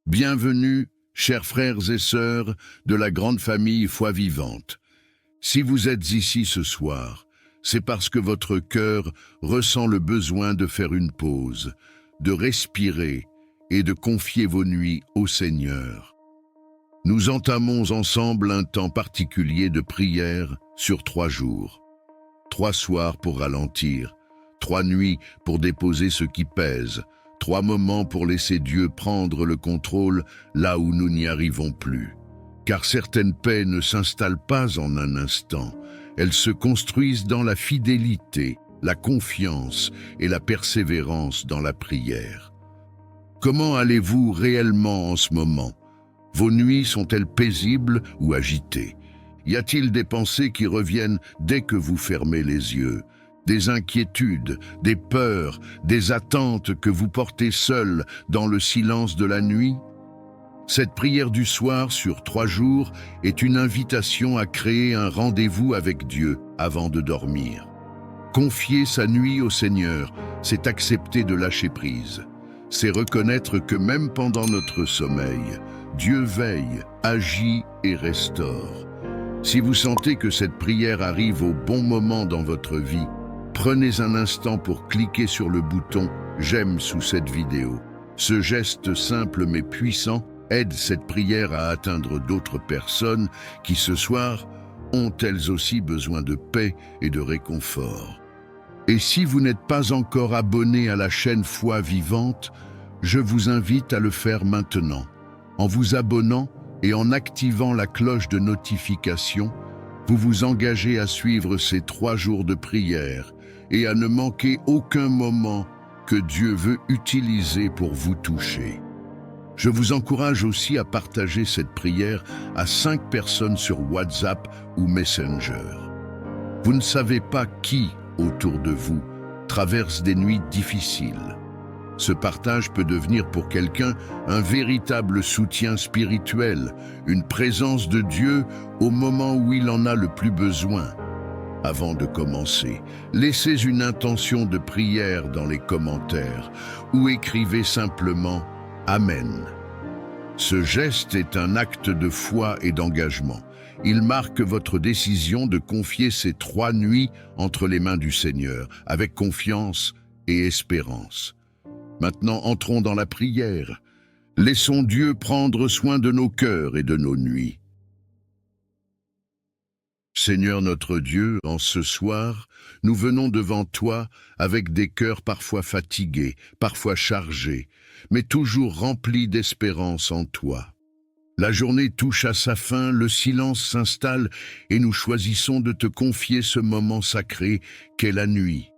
Bienvenue, chers frères et sœurs de la grande famille Foi Vivante. Si vous êtes ici ce soir, c'est parce que votre cœur ressent le besoin de faire une pause, de respirer et de confier vos nuits au Seigneur. Nous entamons ensemble un temps particulier de prière sur 3 jours. 3 soirs pour ralentir, 3 nuits pour déposer ce qui pèse, 3 moments pour laisser Dieu prendre le contrôle là où nous n'y arrivons plus. Car certaines paix ne s'installent pas en un instant, elles se construisent dans la fidélité, la confiance et la persévérance dans la prière. Comment allez-vous réellement en ce moment? Vos nuits sont-elles paisibles ou agitées? Y a-t-il des pensées qui reviennent dès que vous fermez les yeux? Des inquiétudes, des peurs, des attentes que vous portez seul dans le silence de la nuit? Cette prière du soir sur 3 jours est une invitation à créer un rendez-vous avec Dieu avant de dormir. Confier sa nuit au Seigneur, c'est accepter de lâcher prise. C'est reconnaître que même pendant notre sommeil, Dieu veille, agit et restaure. Si vous sentez que cette prière arrive au bon moment dans votre vie, prenez un instant pour cliquer sur le bouton « J'aime » sous cette vidéo. Ce geste simple mais puissant aide cette prière à atteindre d'autres personnes qui, ce soir, ont elles aussi besoin de paix et de réconfort. Et si vous n'êtes pas encore abonné à la chaîne Foi Vivante, je vous invite à le faire maintenant. En vous abonnant et en activant la cloche de notification, vous vous engagez à suivre ces 3 jours de prière et à ne manquer aucun moment que Dieu veut utiliser pour vous toucher. Je vous encourage aussi à partager cette prière à 5 personnes sur WhatsApp ou Messenger. Vous ne savez pas qui, autour de vous, traverse des nuits difficiles. Ce partage peut devenir pour quelqu'un un véritable soutien spirituel, une présence de Dieu au moment où il en a le plus besoin. Avant de commencer, laissez une intention de prière dans les commentaires ou écrivez simplement « Amen ». Ce geste est un acte de foi et d'engagement. Il marque votre décision de confier ces 3 nuits entre les mains du Seigneur, avec confiance et espérance. Maintenant, entrons dans la prière. Laissons Dieu prendre soin de nos cœurs et de nos nuits. Seigneur notre Dieu, en ce soir, nous venons devant toi avec des cœurs parfois fatigués, parfois chargés, mais toujours remplis d'espérance en toi. La journée touche à sa fin, le silence s'installe et nous choisissons de te confier ce moment sacré qu'est la nuit.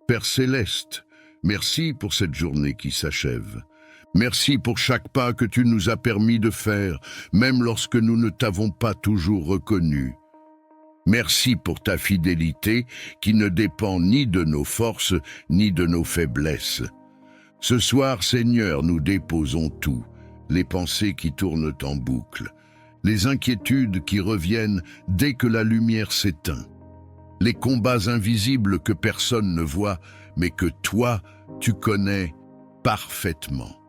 Père céleste, merci pour cette journée qui s'achève. Merci pour chaque pas que tu nous as permis de faire, même lorsque nous ne t'avons pas toujours reconnu. Merci pour ta fidélité qui ne dépend ni de nos forces ni de nos faiblesses. Ce soir, Seigneur, nous déposons tout, les pensées qui tournent en boucle, les inquiétudes qui reviennent dès que la lumière s'éteint, les combats invisibles que personne ne voit, mais que toi, tu connais parfaitement.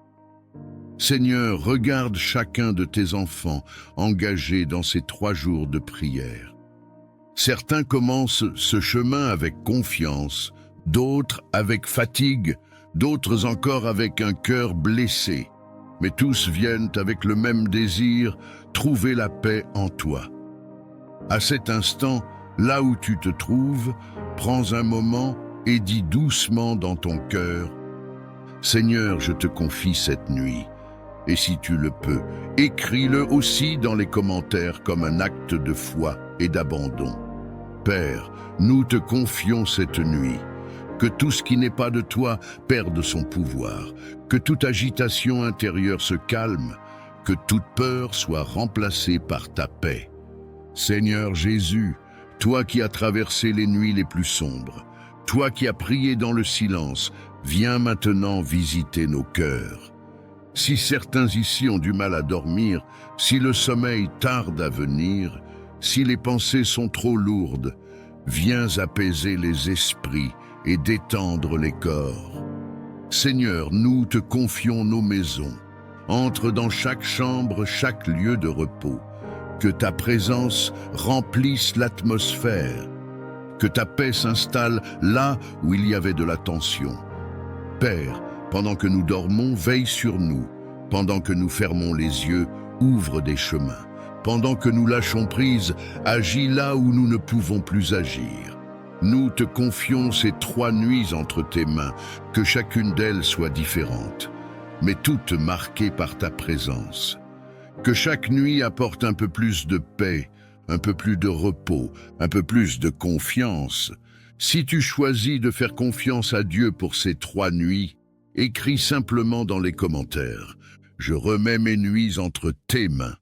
Seigneur, regarde chacun de tes enfants engagés dans ces 3 jours de prière. Certains commencent ce chemin avec confiance, d'autres avec fatigue, d'autres encore avec un cœur blessé. Mais tous viennent avec le même désir, trouver la paix en toi. À cet instant, là où tu te trouves, prends un moment et dis doucement dans ton cœur « Seigneur, je te confie cette nuit ». Et si tu le peux, écris-le aussi dans les commentaires comme un acte de foi et d'abandon. Père, nous te confions cette nuit. Que tout ce qui n'est pas de toi perde son pouvoir, que toute agitation intérieure se calme, que toute peur soit remplacée par ta paix. Seigneur Jésus, toi qui as traversé les nuits les plus sombres, toi qui as prié dans le silence, viens maintenant visiter nos cœurs. Si certains ici ont du mal à dormir, si le sommeil tarde à venir, si les pensées sont trop lourdes, viens apaiser les esprits et détendre les corps. Seigneur, nous te confions nos maisons. entre dans chaque chambre, chaque lieu de repos. Que ta présence remplisse l'atmosphère. Que ta paix s'installe là où il y avait de la tension. Père, pendant que nous dormons, veille sur nous. Pendant que nous fermons les yeux, ouvre des chemins. Pendant que nous lâchons prise, agis là où nous ne pouvons plus agir. Nous te confions ces 3 nuits entre tes mains, que chacune d'elles soit différente, mais toutes marquées par ta présence. Que chaque nuit apporte un peu plus de paix, un peu plus de repos, un peu plus de confiance. Si tu choisis de faire confiance à Dieu pour ces 3 nuits, écris simplement dans les commentaires « Je remets mes nuits entre tes mains ».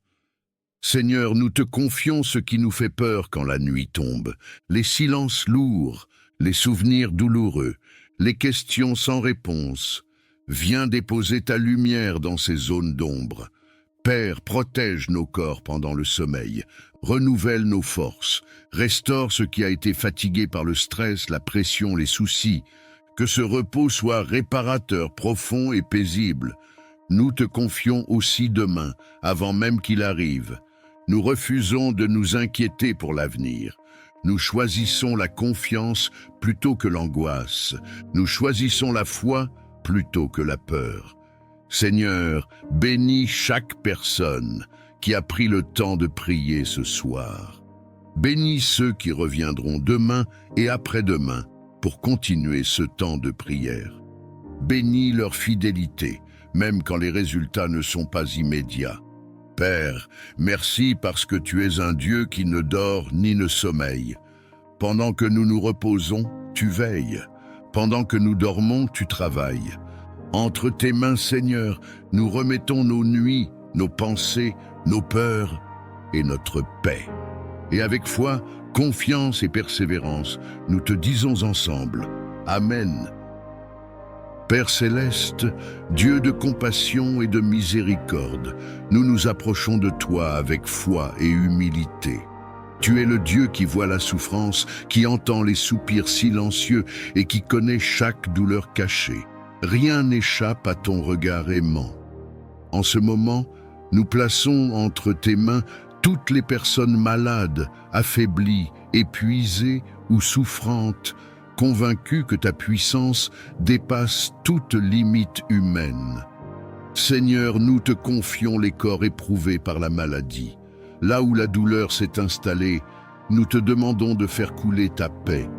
Seigneur, nous te confions ce qui nous fait peur quand la nuit tombe, les silences lourds, les souvenirs douloureux, les questions sans réponse. Viens déposer ta lumière dans ces zones d'ombre. Père, protège nos corps pendant le sommeil, renouvelle nos forces, restaure ce qui a été fatigué par le stress, la pression, les soucis. Que ce repos soit réparateur, profond et paisible. Nous te confions aussi demain, avant même qu'il arrive. Nous refusons de nous inquiéter pour l'avenir. Nous choisissons la confiance plutôt que l'angoisse. Nous choisissons la foi plutôt que la peur. Seigneur, bénis chaque personne qui a pris le temps de prier ce soir. Bénis ceux qui reviendront demain et après-demain pour continuer ce temps de prière. Bénis leur fidélité, même quand les résultats ne sont pas immédiats. Père, merci parce que tu es un Dieu qui ne dort ni ne sommeille. Pendant que nous nous reposons, tu veilles. Pendant que nous dormons, tu travailles. Entre tes mains, Seigneur, nous remettons nos nuits, nos pensées, nos peurs et notre paix. Et avec foi, confiance et persévérance, nous te disons ensemble, Amen. Père céleste, Dieu de compassion et de miséricorde, nous nous approchons de toi avec foi et humilité. Tu es le Dieu qui voit la souffrance, qui entend les soupirs silencieux et qui connaît chaque douleur cachée. Rien n'échappe à ton regard aimant. En ce moment, nous plaçons entre tes mains toutes les personnes malades, affaiblies, épuisées ou souffrantes, convaincues que ta puissance dépasse toute limite humaine. Seigneur, nous te confions les corps éprouvés par la maladie. Là où la douleur s'est installée, nous te demandons de faire couler ta paix.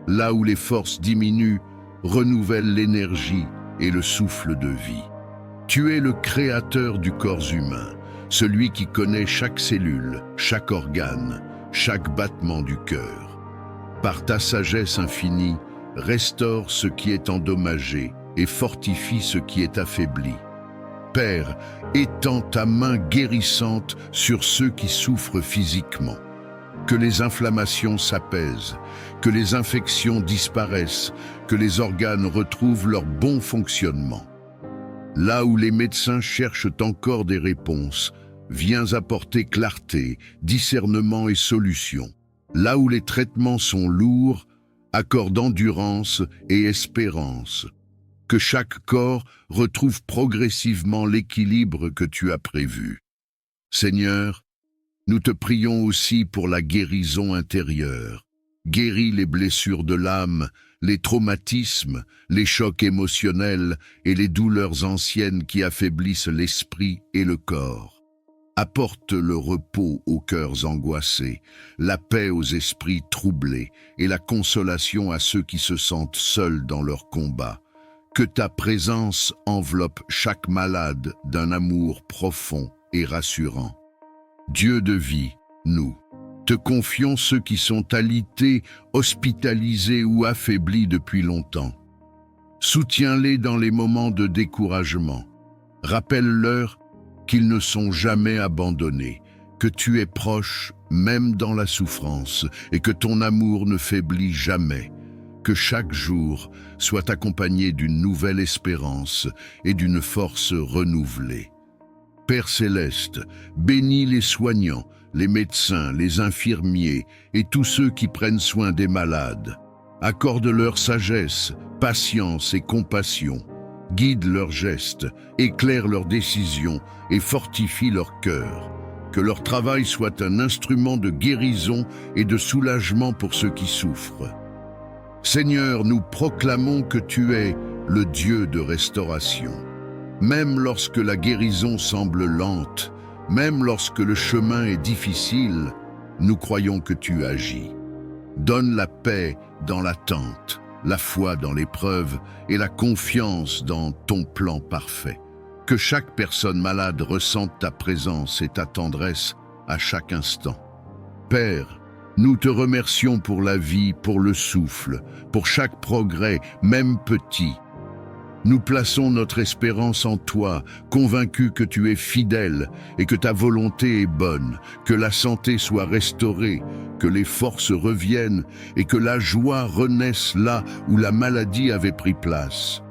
Là où les forces diminuent, renouvelle l'énergie et le souffle de vie. Tu es le créateur du corps humain, celui qui connaît chaque cellule, chaque organe, chaque battement du cœur. Par ta sagesse infinie, restaure ce qui est endommagé et fortifie ce qui est affaibli. Père, étends ta main guérissante sur ceux qui souffrent physiquement. Que les inflammations s'apaisent, que les infections disparaissent, que les organes retrouvent leur bon fonctionnement. Là où les médecins cherchent encore des réponses, viens apporter clarté, discernement et solution. Là où les traitements sont lourds, accorde endurance et espérance. Que chaque corps retrouve progressivement l'équilibre que tu as prévu. Seigneur, nous te prions aussi pour la guérison intérieure. Guéris les blessures de l'âme, les traumatismes, les chocs émotionnels et les douleurs anciennes qui affaiblissent l'esprit et le corps. Apporte le repos aux cœurs angoissés, la paix aux esprits troublés et la consolation à ceux qui se sentent seuls dans leur combat. Que ta présence enveloppe chaque malade d'un amour profond et rassurant. Dieu de vie, nous te confions ceux qui sont alités, hospitalisés ou affaiblis depuis longtemps. Soutiens-les dans les moments de découragement. Rappelle-leur qu'ils ne sont jamais abandonnés, que tu es proche même dans la souffrance et que ton amour ne faiblit jamais. Que chaque jour soit accompagné d'une nouvelle espérance et d'une force renouvelée. Père céleste, bénis les soignants, les médecins, les infirmiers et tous ceux qui prennent soin des malades. Accorde-leur sagesse, patience et compassion. guide leurs gestes, éclaire leurs décisions et fortifie leur cœur. Que leur travail soit un instrument de guérison et de soulagement pour ceux qui souffrent. Seigneur, nous proclamons que tu es le Dieu de restauration. Même lorsque la guérison semble lente, même lorsque le chemin est difficile, nous croyons que tu agis. Donne la paix dans l'attente, la foi dans l'épreuve et la confiance dans ton plan parfait. Que chaque personne malade ressente ta présence et ta tendresse à chaque instant. Père, nous te remercions pour la vie, pour le souffle, pour chaque progrès, même petit. Nous plaçons notre espérance en toi, convaincus que tu es fidèle et que ta volonté est bonne, que la santé soit restaurée, que les forces reviennent et que la joie renaisse là où la maladie avait pris place.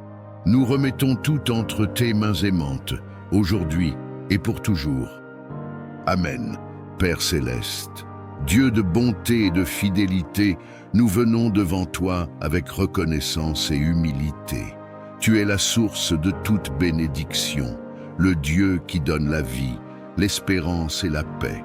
Nous remettons tout entre tes mains aimantes, aujourd'hui et pour toujours. Amen, Père céleste. Dieu de bonté et de fidélité, nous venons devant toi avec reconnaissance et humilité. Tu es la source de toute bénédiction, le Dieu qui donne la vie, l'espérance et la paix.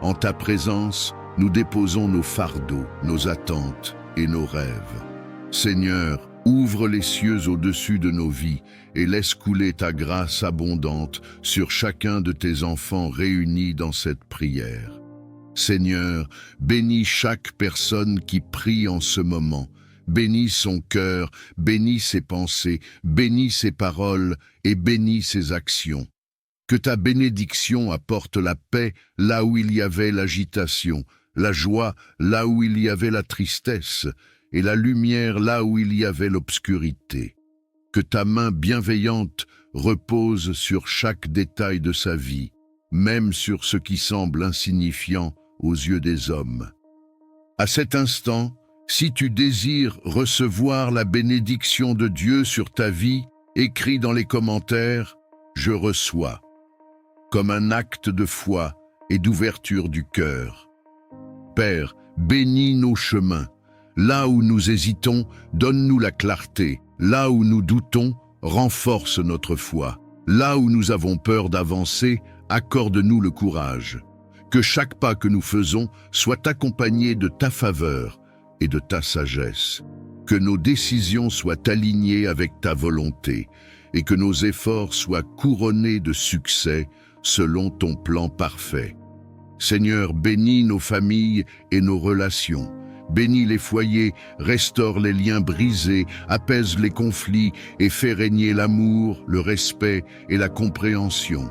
En ta présence, nous déposons nos fardeaux, nos attentes et nos rêves. Seigneur, ouvre les cieux au-dessus de nos vies et laisse couler ta grâce abondante sur chacun de tes enfants réunis dans cette prière. Seigneur, bénis chaque personne qui prie en ce moment. Bénis son cœur, bénis ses pensées, bénis ses paroles et bénis ses actions. Que ta bénédiction apporte la paix là où il y avait l'agitation, la joie là où il y avait la tristesse, et la lumière là où il y avait l'obscurité. Que ta main bienveillante repose sur chaque détail de sa vie, même sur ce qui semble insignifiant aux yeux des hommes. À cet instant, si tu désires recevoir la bénédiction de Dieu sur ta vie, écris dans les commentaires « Je reçois » comme un acte de foi et d'ouverture du cœur. Père, bénis nos chemins. Là où nous hésitons, donne-nous la clarté. Là où nous doutons, renforce notre foi. Là où nous avons peur d'avancer, accorde-nous le courage. Que chaque pas que nous faisons soit accompagné de ta faveur et de ta sagesse. Que nos décisions soient alignées avec ta volonté et que nos efforts soient couronnés de succès selon ton plan parfait. Seigneur, bénis nos familles et nos relations. Bénis les foyers, restaure les liens brisés, apaise les conflits et fais régner l'amour, le respect et la compréhension.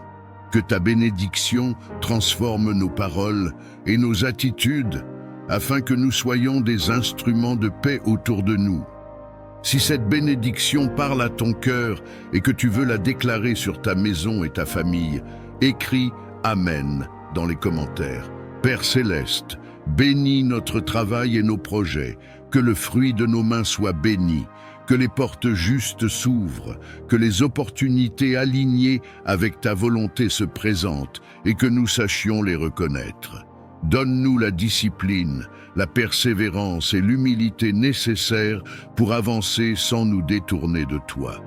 Que ta bénédiction transforme nos paroles et nos attitudes, afin que nous soyons des instruments de paix autour de nous. Si cette bénédiction parle à ton cœur et que tu veux la déclarer sur ta maison et ta famille, écris « Amen » dans les commentaires. Père céleste, bénis notre travail et nos projets, que le fruit de nos mains soit béni, que les portes justes s'ouvrent, que les opportunités alignées avec ta volonté se présentent et que nous sachions les reconnaître. Donne-nous la discipline, la persévérance et l'humilité nécessaires pour avancer sans nous détourner de toi.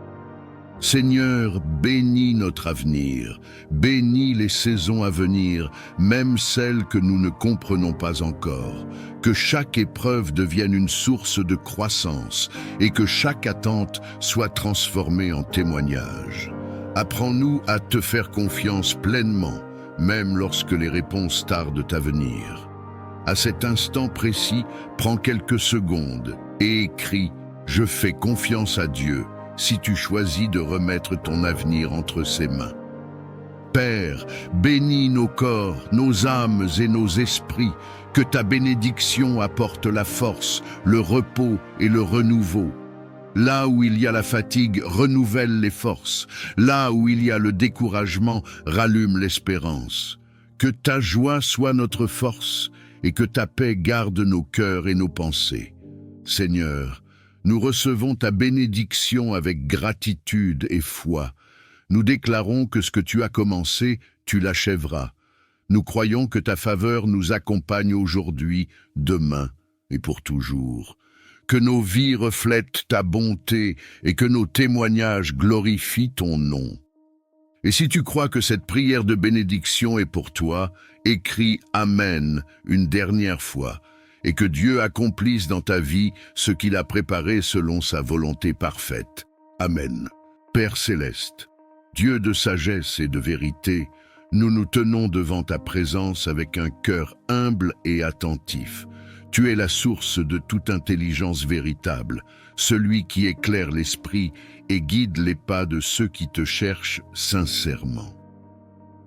Seigneur, bénis notre avenir, bénis les saisons à venir, même celles que nous ne comprenons pas encore. Que chaque épreuve devienne une source de croissance et que chaque attente soit transformée en témoignage. Apprends-nous à te faire confiance pleinement, même lorsque les réponses tardent à venir. À cet instant précis, prends quelques secondes et écris « Je fais confiance à Dieu » si tu choisis de remettre ton avenir entre ses mains. Père, bénis nos corps, nos âmes et nos esprits, que ta bénédiction apporte la force, le repos et le renouveau. Là où il y a la fatigue, renouvelle les forces. Là où il y a le découragement, rallume l'espérance. Que ta joie soit notre force et que ta paix garde nos cœurs et nos pensées. Seigneur, nous recevons ta bénédiction avec gratitude et foi. Nous déclarons que ce que tu as commencé, tu l'achèveras. Nous croyons que ta faveur nous accompagne aujourd'hui, demain et pour toujours. que nos vies reflètent ta bonté et que nos témoignages glorifient ton nom. Et si tu crois que cette prière de bénédiction est pour toi, écris Amen une dernière fois, et que Dieu accomplisse dans ta vie ce qu'il a préparé selon sa volonté parfaite. Amen. Père céleste, Dieu de sagesse et de vérité, nous nous tenons devant ta présence avec un cœur humble et attentif. Tu es la source de toute intelligence véritable, celui qui éclaire l'esprit et guide les pas de ceux qui te cherchent sincèrement.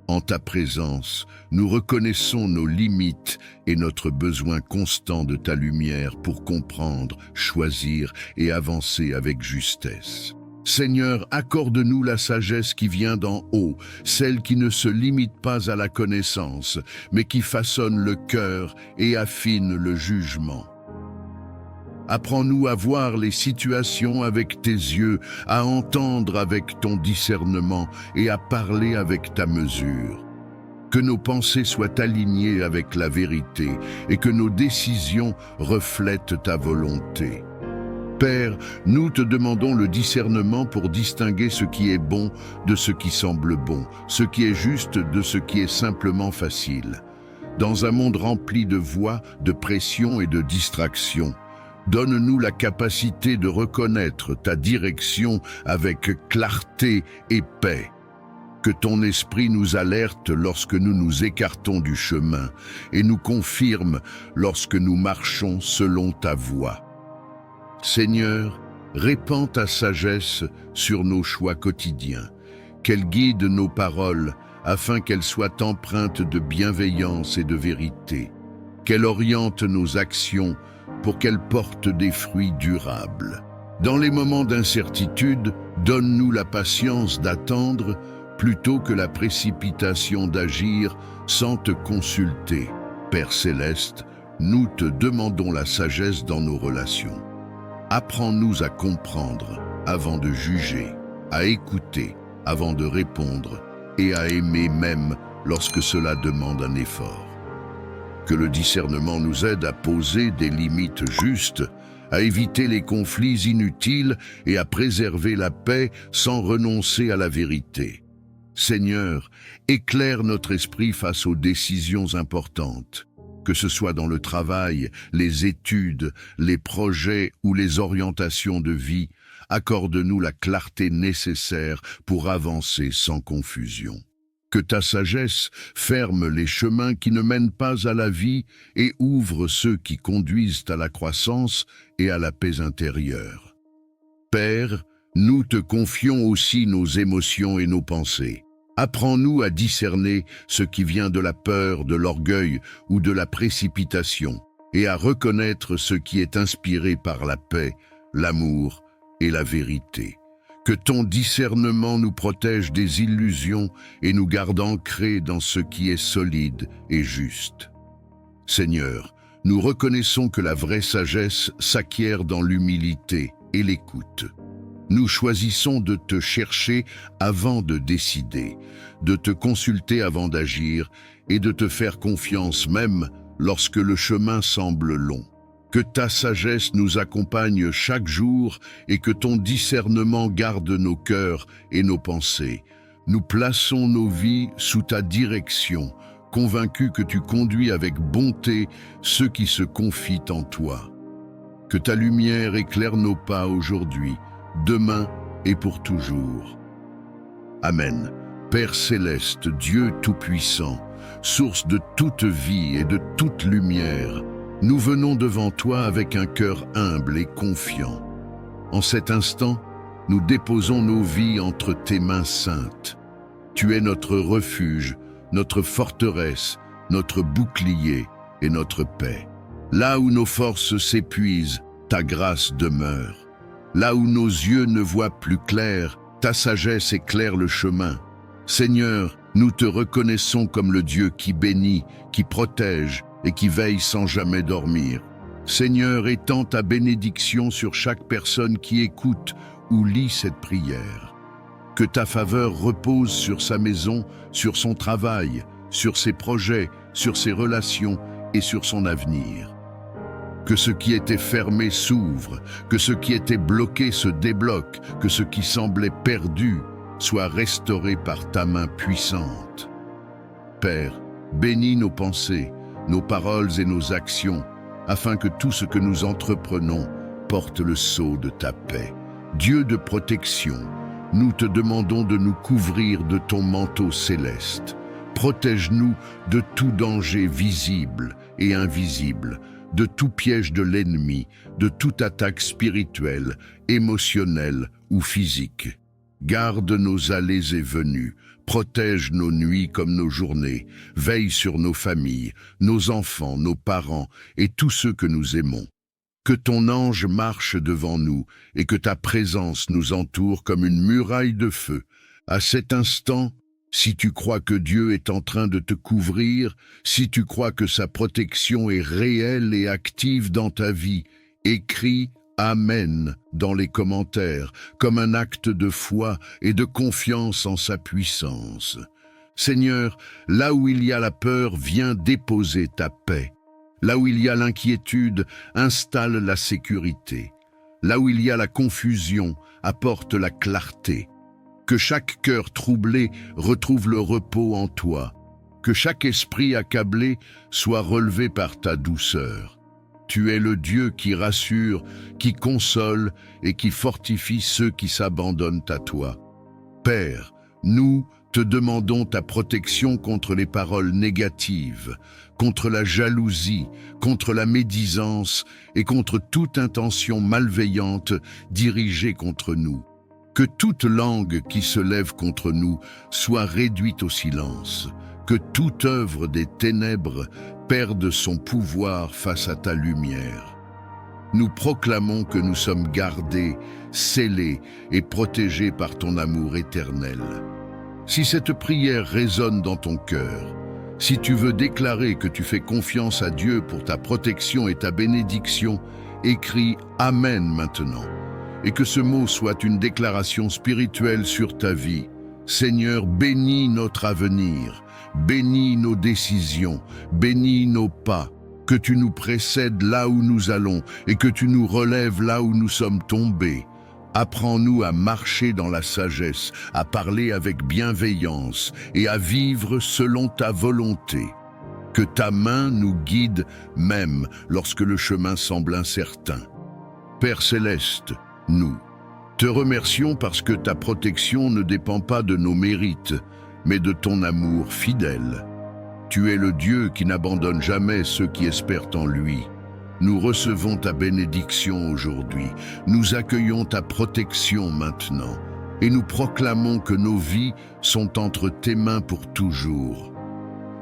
En ta présence, nous reconnaissons nos limites et notre besoin constant de ta lumière pour comprendre, choisir et avancer avec justesse. Seigneur, accorde-nous la sagesse qui vient d'en haut, celle qui ne se limite pas à la connaissance, mais qui façonne le cœur et affine le jugement. Apprends-nous à voir les situations avec tes yeux, à entendre avec ton discernement et à parler avec ta mesure. Que nos pensées soient alignées avec la vérité et que nos décisions reflètent ta volonté. Père, nous te demandons le discernement pour distinguer ce qui est bon de ce qui semble bon, ce qui est juste de ce qui est simplement facile. Dans un monde rempli de voix, de pression et de distractions, donne-nous la capacité de reconnaître ta direction avec clarté et paix. Que ton esprit nous alerte lorsque nous nous écartons du chemin et nous confirme lorsque nous marchons selon ta voie. Seigneur, répands ta sagesse sur nos choix quotidiens, qu'elle guide nos paroles afin qu'elles soient empreintes de bienveillance et de vérité, qu'elle oriente nos actions pour qu'elles portent des fruits durables. Dans les moments d'incertitude, donne-nous la patience d'attendre plutôt que la précipitation d'agir sans te consulter. Père céleste, nous te demandons la sagesse dans nos relations. Apprends-nous à comprendre avant de juger, à écouter avant de répondre et à aimer même lorsque cela demande un effort. Que le discernement nous aide à poser des limites justes, à éviter les conflits inutiles et à préserver la paix sans renoncer à la vérité. Seigneur, éclaire notre esprit face aux décisions importantes. Que ce soit dans le travail, les études, les projets ou les orientations de vie, accorde-nous la clarté nécessaire pour avancer sans confusion. Que ta sagesse ferme les chemins qui ne mènent pas à la vie et ouvre ceux qui conduisent à la croissance et à la paix intérieure. Père, nous te confions aussi nos émotions et nos pensées. Apprends-nous à discerner ce qui vient de la peur, de l'orgueil ou de la précipitation, et à reconnaître ce qui est inspiré par la paix, l'amour et la vérité. Que ton discernement nous protège des illusions et nous garde ancrés dans ce qui est solide et juste. Seigneur, nous reconnaissons que la vraie sagesse s'acquiert dans l'humilité et l'écoute. Nous choisissons de te chercher avant de décider, de te consulter avant d'agir et de te faire confiance même lorsque le chemin semble long. Que ta sagesse nous accompagne chaque jour et que ton discernement garde nos cœurs et nos pensées. Nous plaçons nos vies sous ta direction, convaincus que tu conduis avec bonté ceux qui se confient en toi. Que ta lumière éclaire nos pas aujourd'hui, demain et pour toujours. Amen. Père céleste, Dieu tout-puissant, source de toute vie et de toute lumière, nous venons devant toi avec un cœur humble et confiant. En cet instant, nous déposons nos vies entre tes mains saintes. Tu es notre refuge, notre forteresse, notre bouclier et notre paix. Là où nos forces s'épuisent, ta grâce demeure. Là où nos yeux ne voient plus clair, ta sagesse éclaire le chemin. Seigneur, nous te reconnaissons comme le Dieu qui bénit, qui protège et qui veille sans jamais dormir. Seigneur, étends ta bénédiction sur chaque personne qui écoute ou lit cette prière. Que ta faveur repose sur sa maison, sur son travail, sur ses projets, sur ses relations et sur son avenir. que ce qui était fermé s'ouvre, que ce qui était bloqué se débloque, que ce qui semblait perdu soit restauré par ta main puissante. Père, bénis nos pensées, nos paroles et nos actions, afin que tout ce que nous entreprenons porte le sceau de ta paix. Dieu de protection, nous te demandons de nous couvrir de ton manteau céleste. Protège-nous de tout danger visible et invisible, de tout piège de l'ennemi, de toute attaque spirituelle, émotionnelle ou physique. Garde nos allées et venues, protège nos nuits comme nos journées, veille sur nos familles, nos enfants, nos parents et tous ceux que nous aimons. Que ton ange marche devant nous et que ta présence nous entoure comme une muraille de feu. À cet instant, si tu crois que Dieu est en train de te couvrir, si tu crois que sa protection est réelle et active dans ta vie, écris Amen dans les commentaires, comme un acte de foi et de confiance en sa puissance. Seigneur, là où il y a la peur, viens déposer ta paix. Là où il y a l'inquiétude, installe la sécurité. Là où il y a la confusion, apporte la clarté. Que chaque cœur troublé retrouve le repos en toi. Que chaque esprit accablé soit relevé par ta douceur. Tu es le Dieu qui rassure, qui console et qui fortifie ceux qui s'abandonnent à toi. Père, nous te demandons ta protection contre les paroles négatives, contre la jalousie, contre la médisance et contre toute intention malveillante dirigée contre nous. Que toute langue qui se lève contre nous soit réduite au silence. Que toute œuvre des ténèbres perde son pouvoir face à ta lumière. Nous proclamons que nous sommes gardés, scellés et protégés par ton amour éternel. Si cette prière résonne dans ton cœur, si tu veux déclarer que tu fais confiance à Dieu pour ta protection et ta bénédiction, écris Amen maintenant. Et que ce mot soit une déclaration spirituelle sur ta vie. Seigneur, bénis notre avenir. Bénis nos décisions, bénis nos pas, que tu nous précèdes là où nous allons et que tu nous relèves là où nous sommes tombés. Apprends-nous à marcher dans la sagesse, à parler avec bienveillance et à vivre selon ta volonté. Que ta main nous guide même lorsque le chemin semble incertain. Père céleste, nous te remercions parce que ta protection ne dépend pas de nos mérites, mais de ton amour fidèle. Tu es le Dieu qui n'abandonne jamais ceux qui espèrent en lui. Nous recevons ta bénédiction aujourd'hui, nous accueillons ta protection maintenant, et nous proclamons que nos vies sont entre tes mains pour toujours.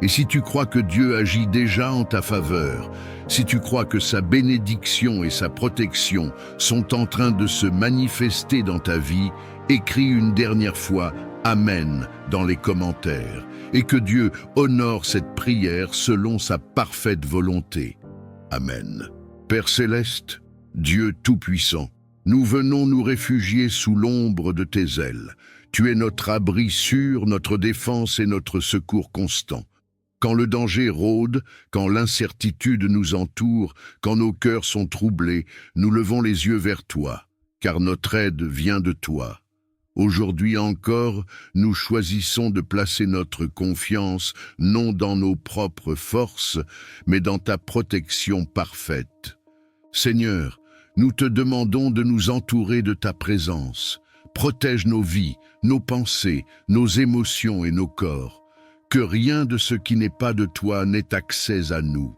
Et si tu crois que Dieu agit déjà en ta faveur, si tu crois que sa bénédiction et sa protection sont en train de se manifester dans ta vie, écris une dernière fois Amen dans les commentaires, et que Dieu honore cette prière selon sa parfaite volonté. Amen. Père céleste, Dieu tout-puissant, nous venons nous réfugier sous l'ombre de tes ailes. Tu es notre abri sûr, notre défense et notre secours constant. Quand le danger rôde, quand l'incertitude nous entoure, quand nos cœurs sont troublés, nous levons les yeux vers toi, car notre aide vient de toi. Aujourd'hui encore, nous choisissons de placer notre confiance non dans nos propres forces, mais dans ta protection parfaite. Seigneur, nous te demandons de nous entourer de ta présence. Protège nos vies, nos pensées, nos émotions et nos corps. Que rien de ce qui n'est pas de toi n'ait accès à nous.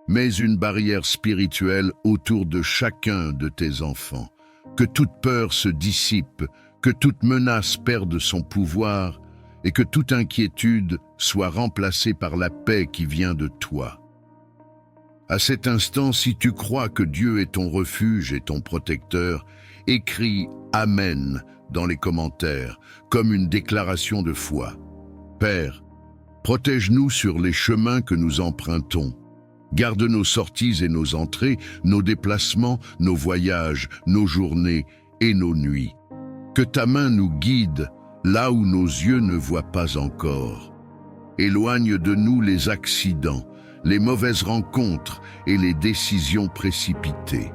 Mets une barrière spirituelle autour de chacun de tes enfants. Que toute peur se dissipe, que toute menace perde son pouvoir et que toute inquiétude soit remplacée par la paix qui vient de toi. À cet instant, si tu crois que Dieu est ton refuge et ton protecteur, écris Amen dans les commentaires, comme une déclaration de foi. Père, protège-nous sur les chemins que nous empruntons. Garde nos sorties et nos entrées, nos déplacements, nos voyages, nos journées et nos nuits. Que ta main nous guide là où nos yeux ne voient pas encore. Éloigne de nous les accidents, les mauvaises rencontres et les décisions précipitées.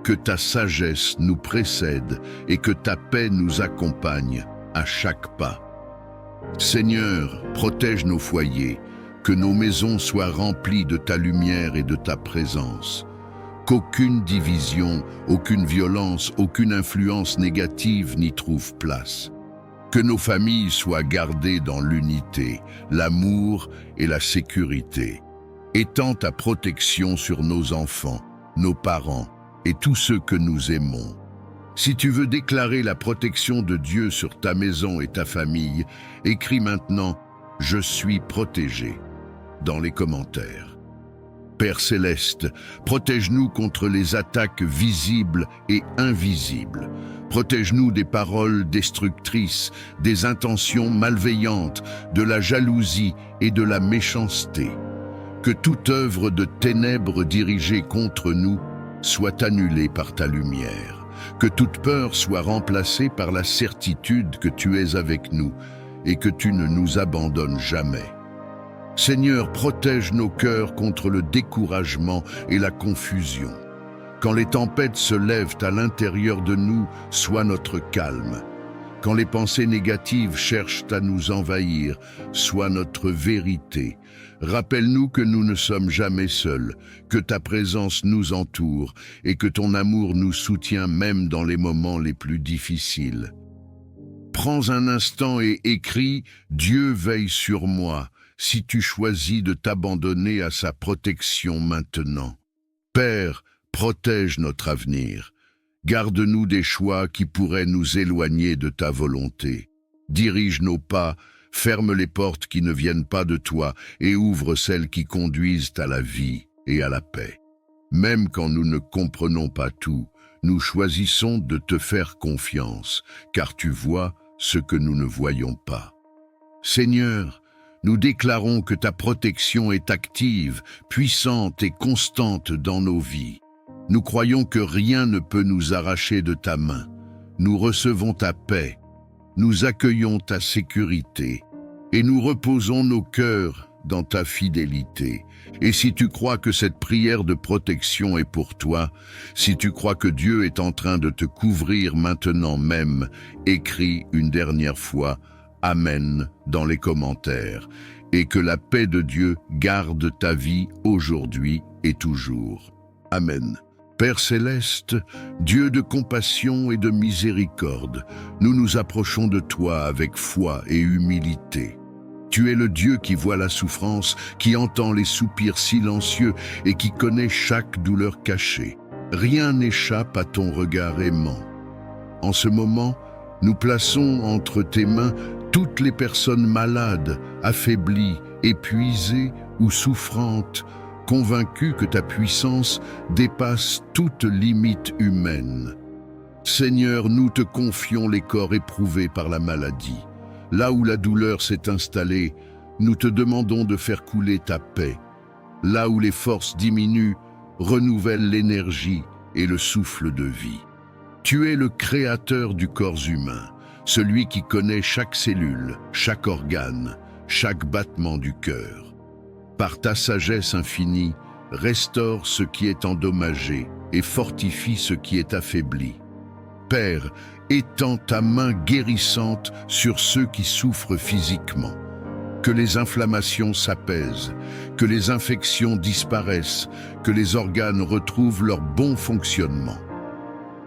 Que ta sagesse nous précède et que ta paix nous accompagne à chaque pas. Seigneur, protège nos foyers, que nos maisons soient remplies de ta lumière et de ta présence. Qu'aucune division, aucune violence, aucune influence négative n'y trouve place. Que nos familles soient gardées dans l'unité, l'amour et la sécurité. Étends ta protection sur nos enfants, nos parents et tous ceux que nous aimons. Si tu veux déclarer la protection de Dieu sur ta maison et ta famille, écris maintenant « Je suis protégé » dans les commentaires. Père Céleste, protège-nous contre les attaques visibles et invisibles. Protège-nous des paroles destructrices, des intentions malveillantes, de la jalousie et de la méchanceté. Que toute œuvre de ténèbres dirigée contre nous soit annulée par ta lumière. Que toute peur soit remplacée par la certitude que tu es avec nous et que tu ne nous abandonnes jamais. Seigneur, protège nos cœurs contre le découragement et la confusion. Quand les tempêtes se lèvent à l'intérieur de nous, sois notre calme. Quand les pensées négatives cherchent à nous envahir, sois notre vérité. Rappelle-nous que nous ne sommes jamais seuls, que ta présence nous entoure et que ton amour nous soutient même dans les moments les plus difficiles. Prends un instant et écris « Dieu veille sur moi » si tu choisis de t'abandonner à sa protection maintenant. Père, protège notre avenir. Garde-nous des choix qui pourraient nous éloigner de ta volonté. Dirige nos pas, ferme les portes qui ne viennent pas de toi et ouvre celles qui conduisent à la vie et à la paix. Même quand nous ne comprenons pas tout, nous choisissons de te faire confiance, car tu vois ce que nous ne voyons pas. Seigneur, nous déclarons que ta protection est active, puissante et constante dans nos vies. Nous croyons que rien ne peut nous arracher de ta main. Nous recevons ta paix, nous accueillons ta sécurité et nous reposons nos cœurs dans ta fidélité. Et si tu crois que cette prière de protection est pour toi, si tu crois que Dieu est en train de te couvrir maintenant même, écris une dernière fois « Amen » dans les commentaires, et que la paix de Dieu garde ta vie aujourd'hui et toujours. Amen. Père Céleste, Dieu de compassion et de miséricorde, nous nous approchons de toi avec foi et humilité. Tu es le Dieu qui voit la souffrance, qui entend les soupirs silencieux et qui connaît chaque douleur cachée. Rien n'échappe à ton regard aimant. En ce moment, nous plaçons entre tes mains toutes les personnes malades, affaiblies, épuisées ou souffrantes, convaincues que ta puissance dépasse toute limite humaine. Seigneur, nous te confions les corps éprouvés par la maladie. Là où la douleur s'est installée, nous te demandons de faire couler ta paix. Là où les forces diminuent, renouvelle l'énergie et le souffle de vie. Tu es le créateur du corps humain, celui qui connaît chaque cellule, chaque organe, chaque battement du cœur. Par ta sagesse infinie, restaure ce qui est endommagé et fortifie ce qui est affaibli. Père, étends ta main guérissante sur ceux qui souffrent physiquement. Que les inflammations s'apaisent, que les infections disparaissent, que les organes retrouvent leur bon fonctionnement.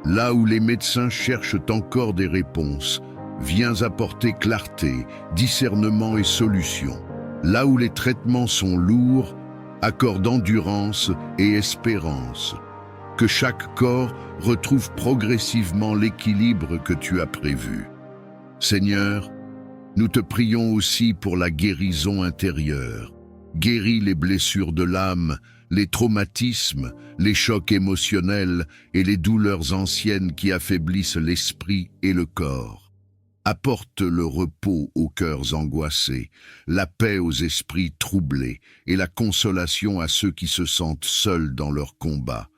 Là où les médecins cherchent encore des réponses, viens apporter clarté, discernement et solution. Là où les traitements sont lourds, accorde endurance et espérance. Que chaque corps retrouve progressivement l'équilibre que tu as prévu. Seigneur, nous te prions aussi pour la guérison intérieure. Guéris les blessures de l'âme, les traumatismes, les chocs émotionnels et les douleurs anciennes qui affaiblissent l'esprit et le corps. Apporte le repos aux cœurs angoissés, la paix aux esprits troublés et la consolation à ceux qui se sentent seuls dans leur combat.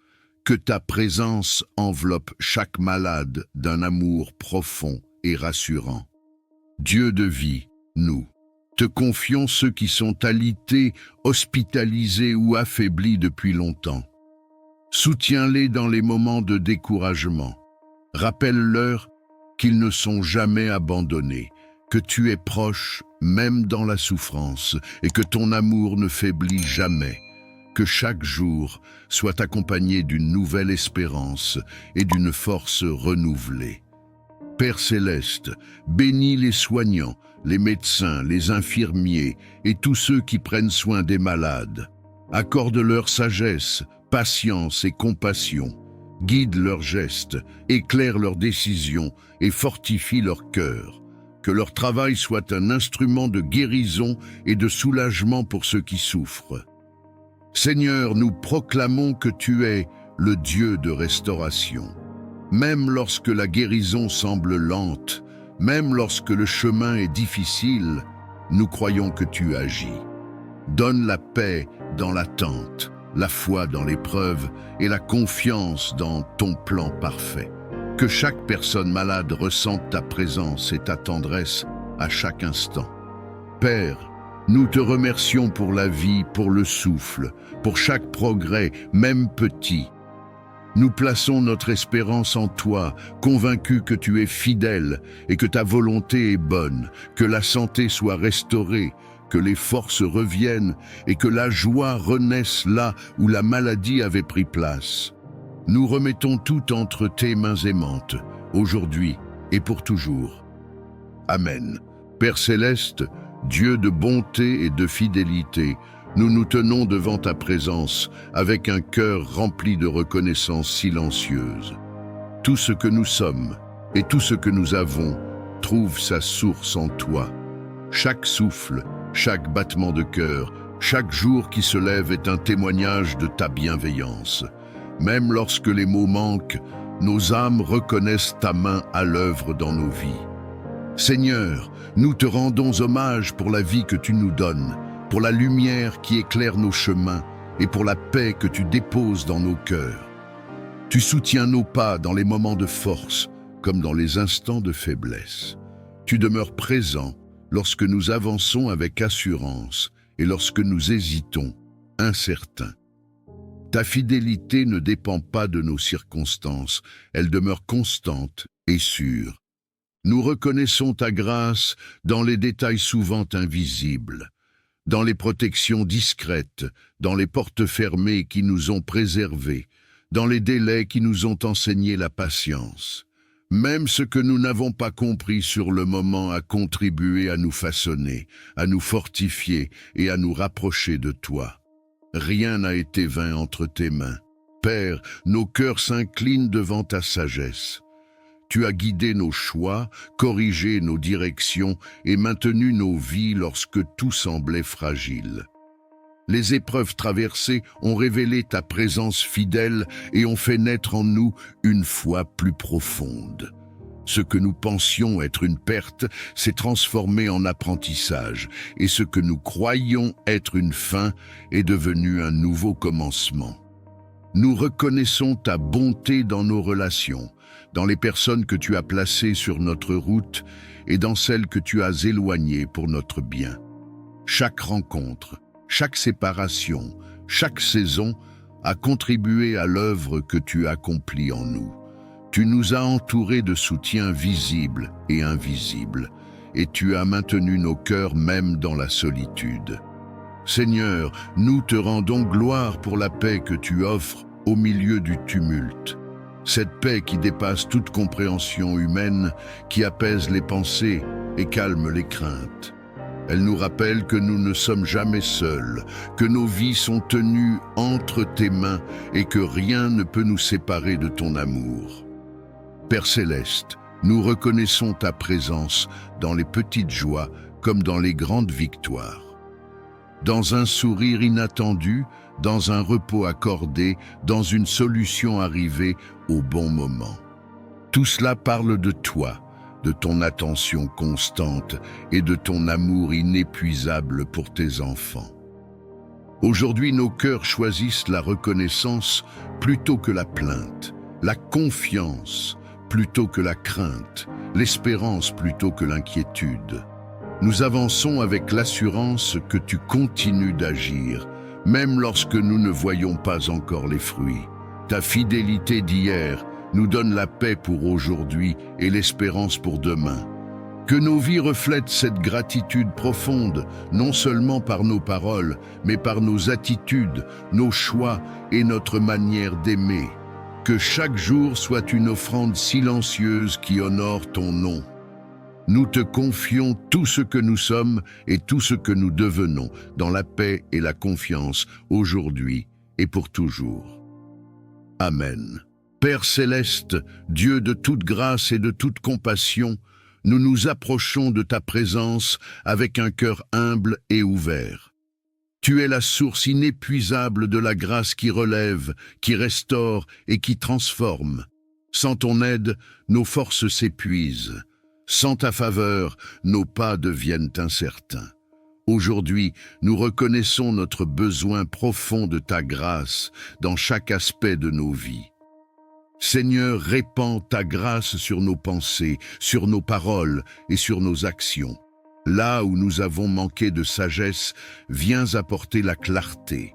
Que ta présence enveloppe chaque malade d'un amour profond et rassurant. Dieu de vie, nous te confions ceux qui sont alités, hospitalisés ou affaiblis depuis longtemps. Soutiens-les dans les moments de découragement. Rappelle-leur qu'ils ne sont jamais abandonnés, que tu es proche même dans la souffrance et que ton amour ne faiblit jamais. Que chaque jour soit accompagné d'une nouvelle espérance et d'une force renouvelée. Père céleste, bénis les soignants, les médecins, les infirmiers et tous ceux qui prennent soin des malades. Accorde-leur sagesse, patience et compassion. Guide leurs gestes, éclaire leurs décisions et fortifie leur cœur. Que leur travail soit un instrument de guérison et de soulagement pour ceux qui souffrent. Seigneur, nous proclamons que tu es le Dieu de restauration. Même lorsque la guérison semble lente, même lorsque le chemin est difficile, nous croyons que tu agis. Donne la paix dans l'attente, la foi dans l'épreuve et la confiance dans ton plan parfait. Que chaque personne malade ressente ta présence et ta tendresse à chaque instant. Père, nous te remercions pour la vie, pour le souffle, pour chaque progrès, même petit. Nous plaçons notre espérance en toi, convaincus que tu es fidèle et que ta volonté est bonne, que la santé soit restaurée, que les forces reviennent et que la joie renaisse là où la maladie avait pris place. Nous remettons tout entre tes mains aimantes, aujourd'hui et pour toujours. Amen. Père céleste, Dieu de bonté et de fidélité, nous nous tenons devant ta présence avec un cœur rempli de reconnaissance silencieuse. Tout ce que nous sommes et tout ce que nous avons trouve sa source en toi. Chaque souffle, chaque battement de cœur, chaque jour qui se lève est un témoignage de ta bienveillance. Même lorsque les mots manquent, nos âmes reconnaissent ta main à l'œuvre dans nos vies. Seigneur, nous te rendons hommage pour la vie que tu nous donnes, pour la lumière qui éclaire nos chemins et pour la paix que tu déposes dans nos cœurs. Tu soutiens nos pas dans les moments de force comme dans les instants de faiblesse. Tu demeures présent lorsque nous avançons avec assurance et lorsque nous hésitons, incertains. Ta fidélité ne dépend pas de nos circonstances, elle demeure constante et sûre. Nous reconnaissons ta grâce dans les détails souvent invisibles, dans les protections discrètes, dans les portes fermées qui nous ont préservés, dans les délais qui nous ont enseigné la patience. Même ce que nous n'avons pas compris sur le moment a contribué à nous façonner, à nous fortifier et à nous rapprocher de toi. Rien n'a été vain entre tes mains. Père, nos cœurs s'inclinent devant ta sagesse. Tu as guidé nos choix, corrigé nos directions et maintenu nos vies lorsque tout semblait fragile. Les épreuves traversées ont révélé ta présence fidèle et ont fait naître en nous une foi plus profonde. Ce que nous pensions être une perte s'est transformé en apprentissage, et ce que nous croyions être une fin est devenu un nouveau commencement. Nous reconnaissons ta bonté dans nos relations, dans les personnes que tu as placées sur notre route et dans celles que tu as éloignées pour notre bien. Chaque rencontre, chaque séparation, chaque saison a contribué à l'œuvre que tu accomplis en nous. Tu nous as entourés de soutien visible et invisible, et tu as maintenu nos cœurs même dans la solitude. Seigneur, nous te rendons gloire pour la paix que tu offres au milieu du tumulte. Cette paix qui dépasse toute compréhension humaine, qui apaise les pensées et calme les craintes. Elle nous rappelle que nous ne sommes jamais seuls, que nos vies sont tenues entre tes mains et que rien ne peut nous séparer de ton amour. Père céleste, nous reconnaissons ta présence dans les petites joies comme dans les grandes victoires. Dans un sourire inattendu, dans un repos accordé, dans une solution arrivée au bon moment. Tout cela parle de toi, de ton attention constante et de ton amour inépuisable pour tes enfants. Aujourd'hui, nos cœurs choisissent la reconnaissance plutôt que la plainte, la confiance plutôt que la crainte, l'espérance plutôt que l'inquiétude. Nous avançons avec l'assurance que tu continues d'agir, même lorsque nous ne voyons pas encore les fruits. Ta fidélité d'hier nous donne la paix pour aujourd'hui et l'espérance pour demain. Que nos vies reflètent cette gratitude profonde, non seulement par nos paroles, mais par nos attitudes, nos choix et notre manière d'aimer. Que chaque jour soit une offrande silencieuse qui honore ton nom. Nous te confions tout ce que nous sommes et tout ce que nous devenons dans la paix et la confiance aujourd'hui et pour toujours. Amen. Père céleste, Dieu de toute grâce et de toute compassion, nous nous approchons de ta présence avec un cœur humble et ouvert. Tu es la source inépuisable de la grâce qui relève, qui restaure et qui transforme. Sans ton aide, nos forces s'épuisent. Sans ta faveur, nos pas deviennent incertains. Aujourd'hui, nous reconnaissons notre besoin profond de ta grâce dans chaque aspect de nos vies. Seigneur, répands ta grâce sur nos pensées, sur nos paroles et sur nos actions. Là où nous avons manqué de sagesse, viens apporter la clarté.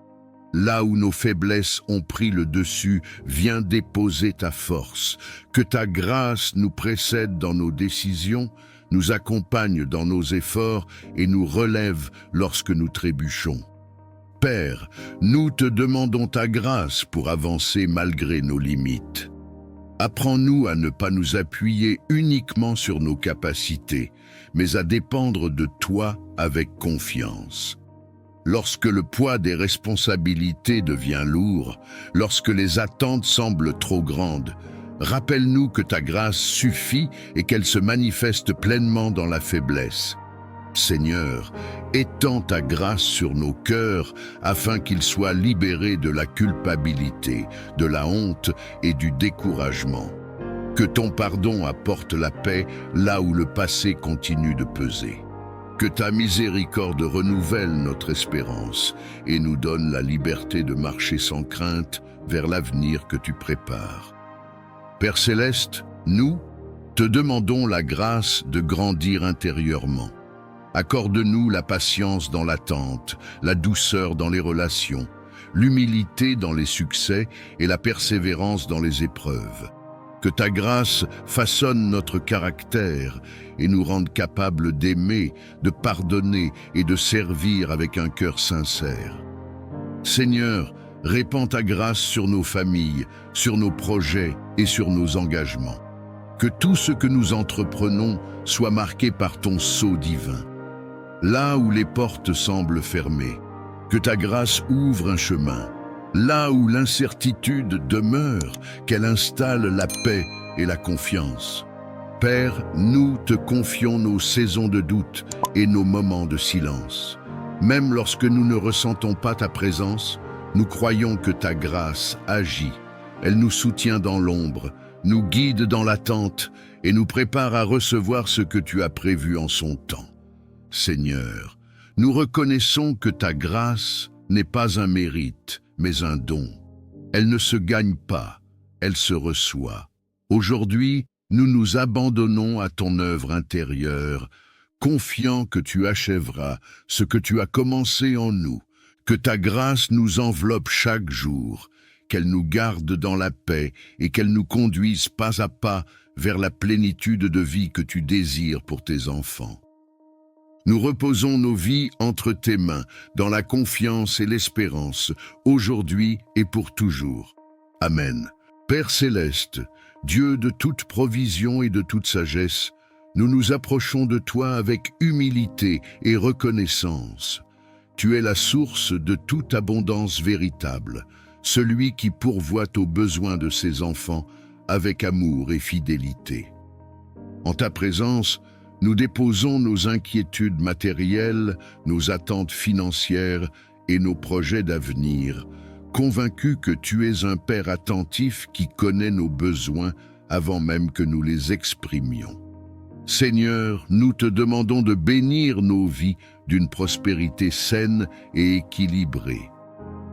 Là où nos faiblesses ont pris le dessus, viens déposer ta force. Que ta grâce nous précède dans nos décisions, nous accompagne dans nos efforts et nous relève lorsque nous trébuchons. Père, nous te demandons ta grâce pour avancer malgré nos limites. Apprends-nous à ne pas nous appuyer uniquement sur nos capacités, mais à dépendre de toi avec confiance. Lorsque le poids des responsabilités devient lourd, lorsque les attentes semblent trop grandes, rappelle-nous que ta grâce suffit et qu'elle se manifeste pleinement dans la faiblesse. Seigneur, étends ta grâce sur nos cœurs afin qu'ils soient libérés de la culpabilité, de la honte et du découragement. Que ton pardon apporte la paix là où le passé continue de peser. Que ta miséricorde renouvelle notre espérance et nous donne la liberté de marcher sans crainte vers l'avenir que tu prépares. Père céleste, nous te demandons la grâce de grandir intérieurement. Accorde-nous la patience dans l'attente, la douceur dans les relations, l'humilité dans les succès et la persévérance dans les épreuves. Que ta grâce façonne notre caractère et nous rende capables d'aimer, de pardonner et de servir avec un cœur sincère. Seigneur, répands ta grâce sur nos familles, sur nos projets et sur nos engagements. Que tout ce que nous entreprenons soit marqué par ton sceau divin. Là où les portes semblent fermées, que ta grâce ouvre un chemin. Là où l'incertitude demeure, qu'elle installe la paix et la confiance. Père, nous te confions nos saisons de doute et nos moments de silence. Même lorsque nous ne ressentons pas ta présence, nous croyons que ta grâce agit. Elle nous soutient dans l'ombre, nous guide dans l'attente et nous prépare à recevoir ce que tu as prévu en son temps. Seigneur, nous reconnaissons que ta grâce n'est pas un mérite, mais un don. Elle ne se gagne pas, elle se reçoit. Aujourd'hui, nous nous abandonnons à ton œuvre intérieure, confiants que tu achèveras ce que tu as commencé en nous, que ta grâce nous enveloppe chaque jour, qu'elle nous garde dans la paix et qu'elle nous conduise pas à pas vers la plénitude de vie que tu désires pour tes enfants. Nous reposons nos vies entre tes mains, dans la confiance et l'espérance, aujourd'hui et pour toujours. Amen. Père céleste, Dieu de toute provision et de toute sagesse, nous nous approchons de toi avec humilité et reconnaissance. Tu es la source de toute abondance véritable, celui qui pourvoit aux besoins de ses enfants avec amour et fidélité. En ta présence, nous déposons nos inquiétudes matérielles, nos attentes financières et nos projets d'avenir, convaincus que tu es un Père attentif qui connaît nos besoins avant même que nous les exprimions. Seigneur, nous te demandons de bénir nos vies d'une prospérité saine et équilibrée.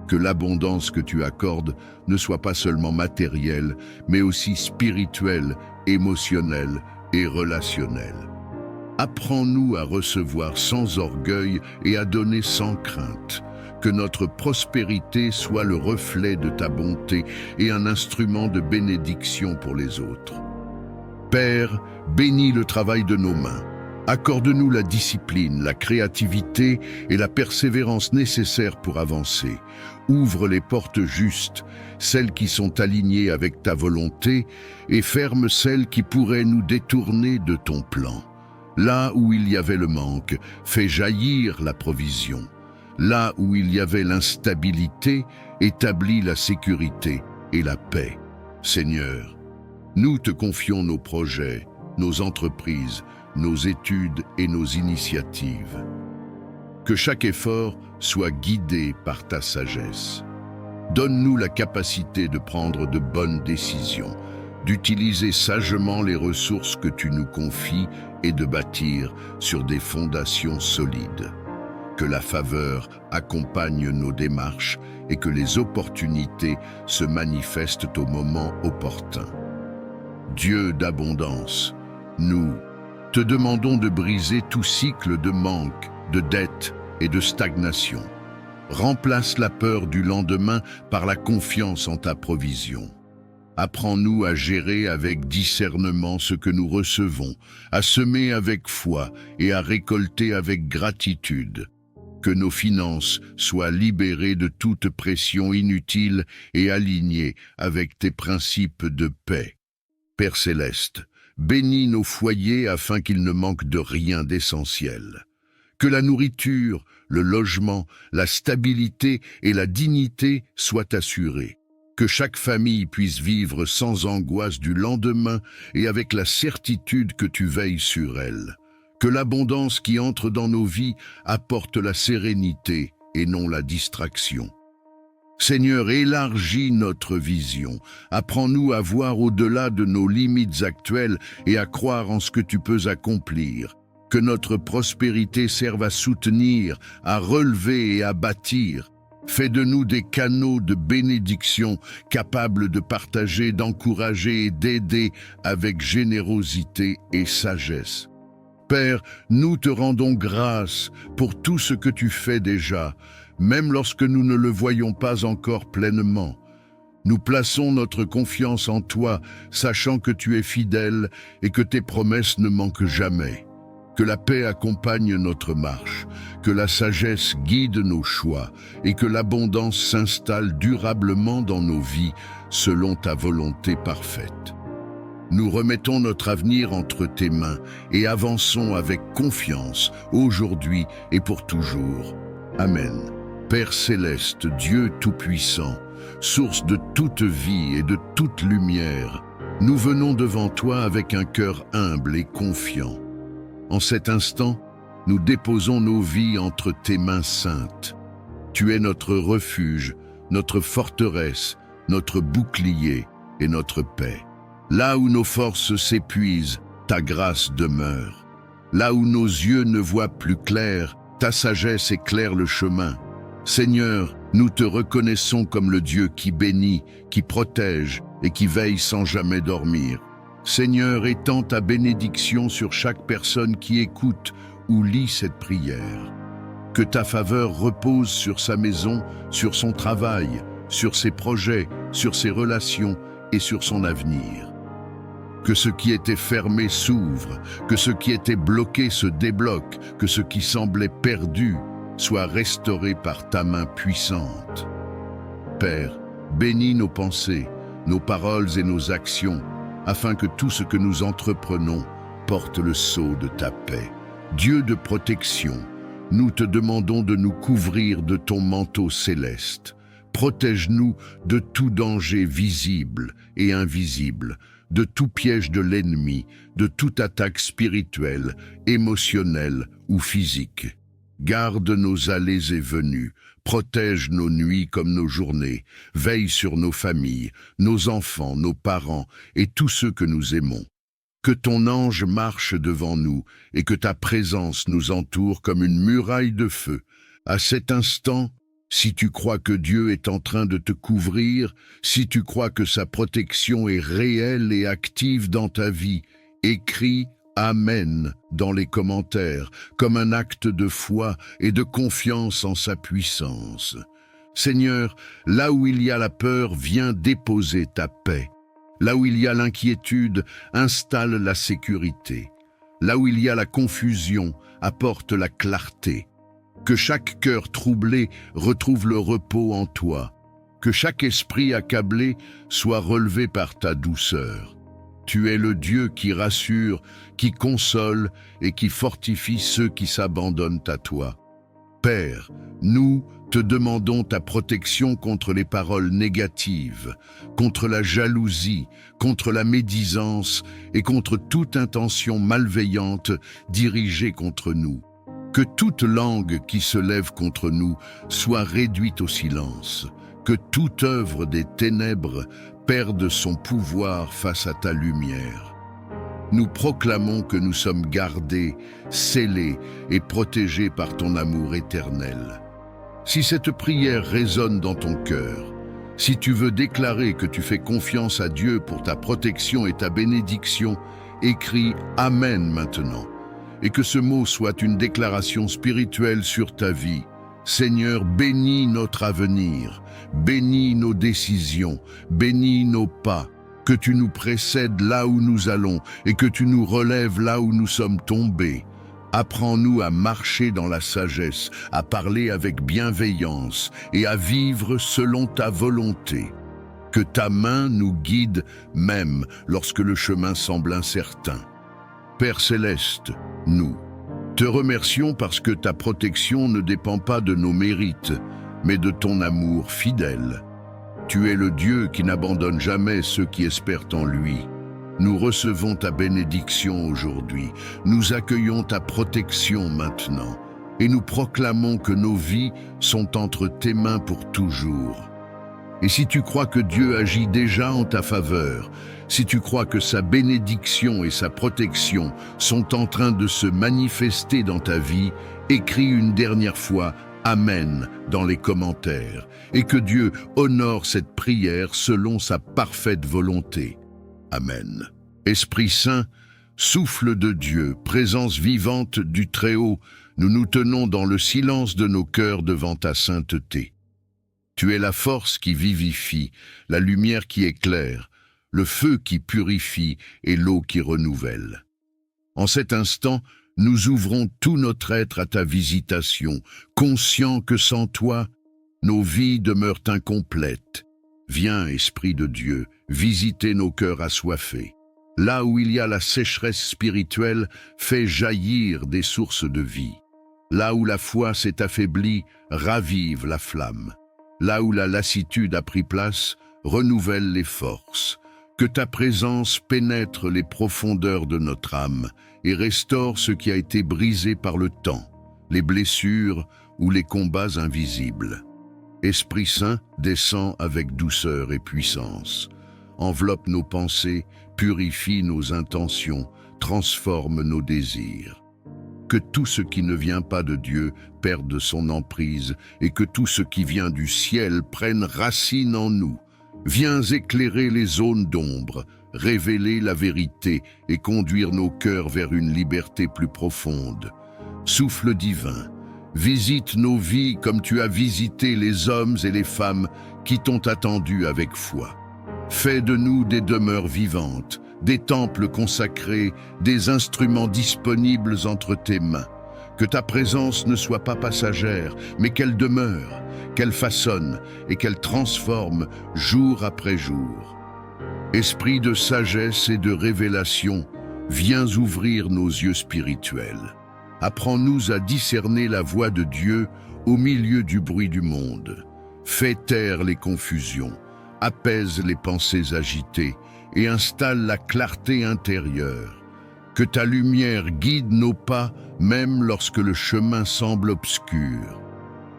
Que l'abondance que tu accordes ne soit pas seulement matérielle, mais aussi spirituelle, émotionnelle et relationnelle. Apprends-nous à recevoir sans orgueil et à donner sans crainte. Que notre prospérité soit le reflet de ta bonté et un instrument de bénédiction pour les autres. Père, bénis le travail de nos mains. Accorde-nous la discipline, la créativité et la persévérance nécessaires pour avancer. Ouvre les portes justes, celles qui sont alignées avec ta volonté, et ferme celles qui pourraient nous détourner de ton plan. Là où il y avait le manque, fais jaillir la provision. Là où il y avait l'instabilité, établis la sécurité et la paix. Seigneur, nous te confions nos projets, nos entreprises, nos études et nos initiatives. Que chaque effort soit guidé par ta sagesse. Donne-nous la capacité de prendre de bonnes décisions, d'utiliser sagement les ressources que tu nous confies et de bâtir sur des fondations solides. Que la faveur accompagne nos démarches et que les opportunités se manifestent au moment opportun. Dieu d'abondance, nous te demandons de briser tout cycle de manque, de dette et de stagnation. Remplace la peur du lendemain par la confiance en ta provision. Apprends-nous à gérer avec discernement ce que nous recevons, à semer avec foi et à récolter avec gratitude. Que nos finances soient libérées de toute pression inutile et alignées avec tes principes de paix. Père céleste, bénis nos foyers afin qu'ils ne manquent de rien d'essentiel. Que la nourriture, le logement, la stabilité et la dignité soient assurés. Que chaque famille puisse vivre sans angoisse du lendemain et avec la certitude que tu veilles sur elle. Que l'abondance qui entre dans nos vies apporte la sérénité et non la distraction. Seigneur, élargis notre vision. Apprends-nous à voir au-delà de nos limites actuelles et à croire en ce que tu peux accomplir. Que notre prospérité serve à soutenir, à relever et à bâtir. Fais de nous des canaux de bénédiction capables de partager, d'encourager et d'aider avec générosité et sagesse. Père, nous te rendons grâce pour tout ce que tu fais déjà, même lorsque nous ne le voyons pas encore pleinement. Nous plaçons notre confiance en toi, sachant que tu es fidèle et que tes promesses ne manquent jamais. Que la paix accompagne notre marche, que la sagesse guide nos choix et que l'abondance s'installe durablement dans nos vies selon ta volonté parfaite. Nous remettons notre avenir entre tes mains et avançons avec confiance, aujourd'hui et pour toujours. Amen. Père céleste, Dieu tout-puissant, source de toute vie et de toute lumière, nous venons devant toi avec un cœur humble et confiant. En cet instant, nous déposons nos vies entre tes mains saintes. Tu es notre refuge, notre forteresse, notre bouclier et notre paix. Là où nos forces s'épuisent, ta grâce demeure. Là où nos yeux ne voient plus clair, ta sagesse éclaire le chemin. Seigneur, nous te reconnaissons comme le Dieu qui bénit, qui protège et qui veille sans jamais dormir. Seigneur, étends ta bénédiction sur chaque personne qui écoute ou lit cette prière. Que ta faveur repose sur sa maison, sur son travail, sur ses projets, sur ses relations et sur son avenir. Que ce qui était fermé s'ouvre, que ce qui était bloqué se débloque, que ce qui semblait perdu soit restauré par ta main puissante. Père, bénis nos pensées, nos paroles et nos actions, afin que tout ce que nous entreprenons porte le sceau de ta paix. Dieu de protection, nous te demandons de nous couvrir de ton manteau céleste. Protège-nous de tout danger visible et invisible, de tout piège de l'ennemi, de toute attaque spirituelle, émotionnelle ou physique. Garde nos allées et venues, protège nos nuits comme nos journées, veille sur nos familles, nos enfants, nos parents et tous ceux que nous aimons. Que ton ange marche devant nous et que ta présence nous entoure comme une muraille de feu. À cet instant, si tu crois que Dieu est en train de te couvrir, si tu crois que sa protection est réelle et active dans ta vie, écris Amen dans les commentaires, comme un acte de foi et de confiance en sa puissance. Seigneur, là où il y a la peur, viens déposer ta paix. Là où il y a l'inquiétude, installe la sécurité. Là où il y a la confusion, apporte la clarté. Que chaque cœur troublé retrouve le repos en toi. Que chaque esprit accablé soit relevé par ta douceur. Tu es le Dieu qui rassure, qui console et qui fortifie ceux qui s'abandonnent à toi. Père, nous te demandons ta protection contre les paroles négatives, contre la jalousie, contre la médisance et contre toute intention malveillante dirigée contre nous. Que toute langue qui se lève contre nous soit réduite au silence. Que toute œuvre des ténèbres perde son pouvoir face à ta lumière. Nous proclamons que nous sommes gardés, scellés et protégés par ton amour éternel. Si cette prière résonne dans ton cœur, si tu veux déclarer que tu fais confiance à Dieu pour ta protection et ta bénédiction, écris « Amen » maintenant, et que ce mot soit une déclaration spirituelle sur ta vie. Seigneur, bénis notre avenir, bénis nos décisions, bénis nos pas, que tu nous précèdes là où nous allons et que tu nous relèves là où nous sommes tombés. Apprends-nous à marcher dans la sagesse, à parler avec bienveillance et à vivre selon ta volonté. Que ta main nous guide même lorsque le chemin semble incertain. Père céleste, nous te remercions parce que ta protection ne dépend pas de nos mérites, mais de ton amour fidèle. Tu es le Dieu qui n'abandonne jamais ceux qui espèrent en lui. Nous recevons ta bénédiction aujourd'hui, nous accueillons ta protection maintenant, et nous proclamons que nos vies sont entre tes mains pour toujours. Et si tu crois que Dieu agit déjà en ta faveur, si tu crois que sa bénédiction et sa protection sont en train de se manifester dans ta vie, écris une dernière fois « Amen » dans les commentaires, et que Dieu honore cette prière selon sa parfaite volonté. Amen. Esprit Saint, souffle de Dieu, présence vivante du Très-Haut, nous nous tenons dans le silence de nos cœurs devant ta sainteté. Tu es la force qui vivifie, la lumière qui éclaire, le feu qui purifie et l'eau qui renouvelle. En cet instant, nous ouvrons tout notre être à ta visitation, conscients que sans toi, nos vies demeurent incomplètes. Viens, Esprit de Dieu, visiter nos cœurs assoiffés. Là où il y a la sécheresse spirituelle, fais jaillir des sources de vie. Là où la foi s'est affaiblie, ravive la flamme. Là où la lassitude a pris place, renouvelle les forces. Que ta présence pénètre les profondeurs de notre âme et restaure ce qui a été brisé par le temps, les blessures ou les combats invisibles. Esprit Saint, descend avec douceur et puissance. Enveloppe nos pensées, purifie nos intentions, transforme nos désirs. Que tout ce qui ne vient pas de Dieu perde son emprise et que tout ce qui vient du ciel prenne racine en nous. Viens éclairer les zones d'ombre, révéler la vérité et conduire nos cœurs vers une liberté plus profonde. Souffle divin, visite nos vies comme tu as visité les hommes et les femmes qui t'ont attendu avec foi. Fais de nous des demeures vivantes, des temples consacrés, des instruments disponibles entre tes mains. Que ta présence ne soit pas passagère, mais qu'elle demeure, qu'elle façonne et qu'elle transforme jour après jour. Esprit de sagesse et de révélation, viens ouvrir nos yeux spirituels. Apprends-nous à discerner la voix de Dieu au milieu du bruit du monde. Fais taire les confusions, apaise les pensées agitées et installe la clarté intérieure. Que ta lumière guide nos pas, même lorsque le chemin semble obscur.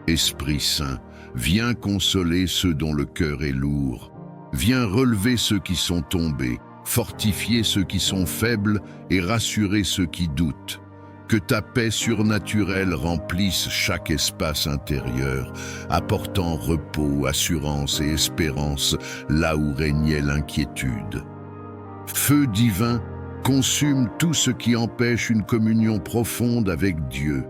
Esprit Saint, viens consoler ceux dont le cœur est lourd. Viens relever ceux qui sont tombés, fortifier ceux qui sont faibles et rassurer ceux qui doutent. Que ta paix surnaturelle remplisse chaque espace intérieur, apportant repos, assurance et espérance là où régnait l'inquiétude. Feu divin, consume tout ce qui empêche une communion profonde avec Dieu.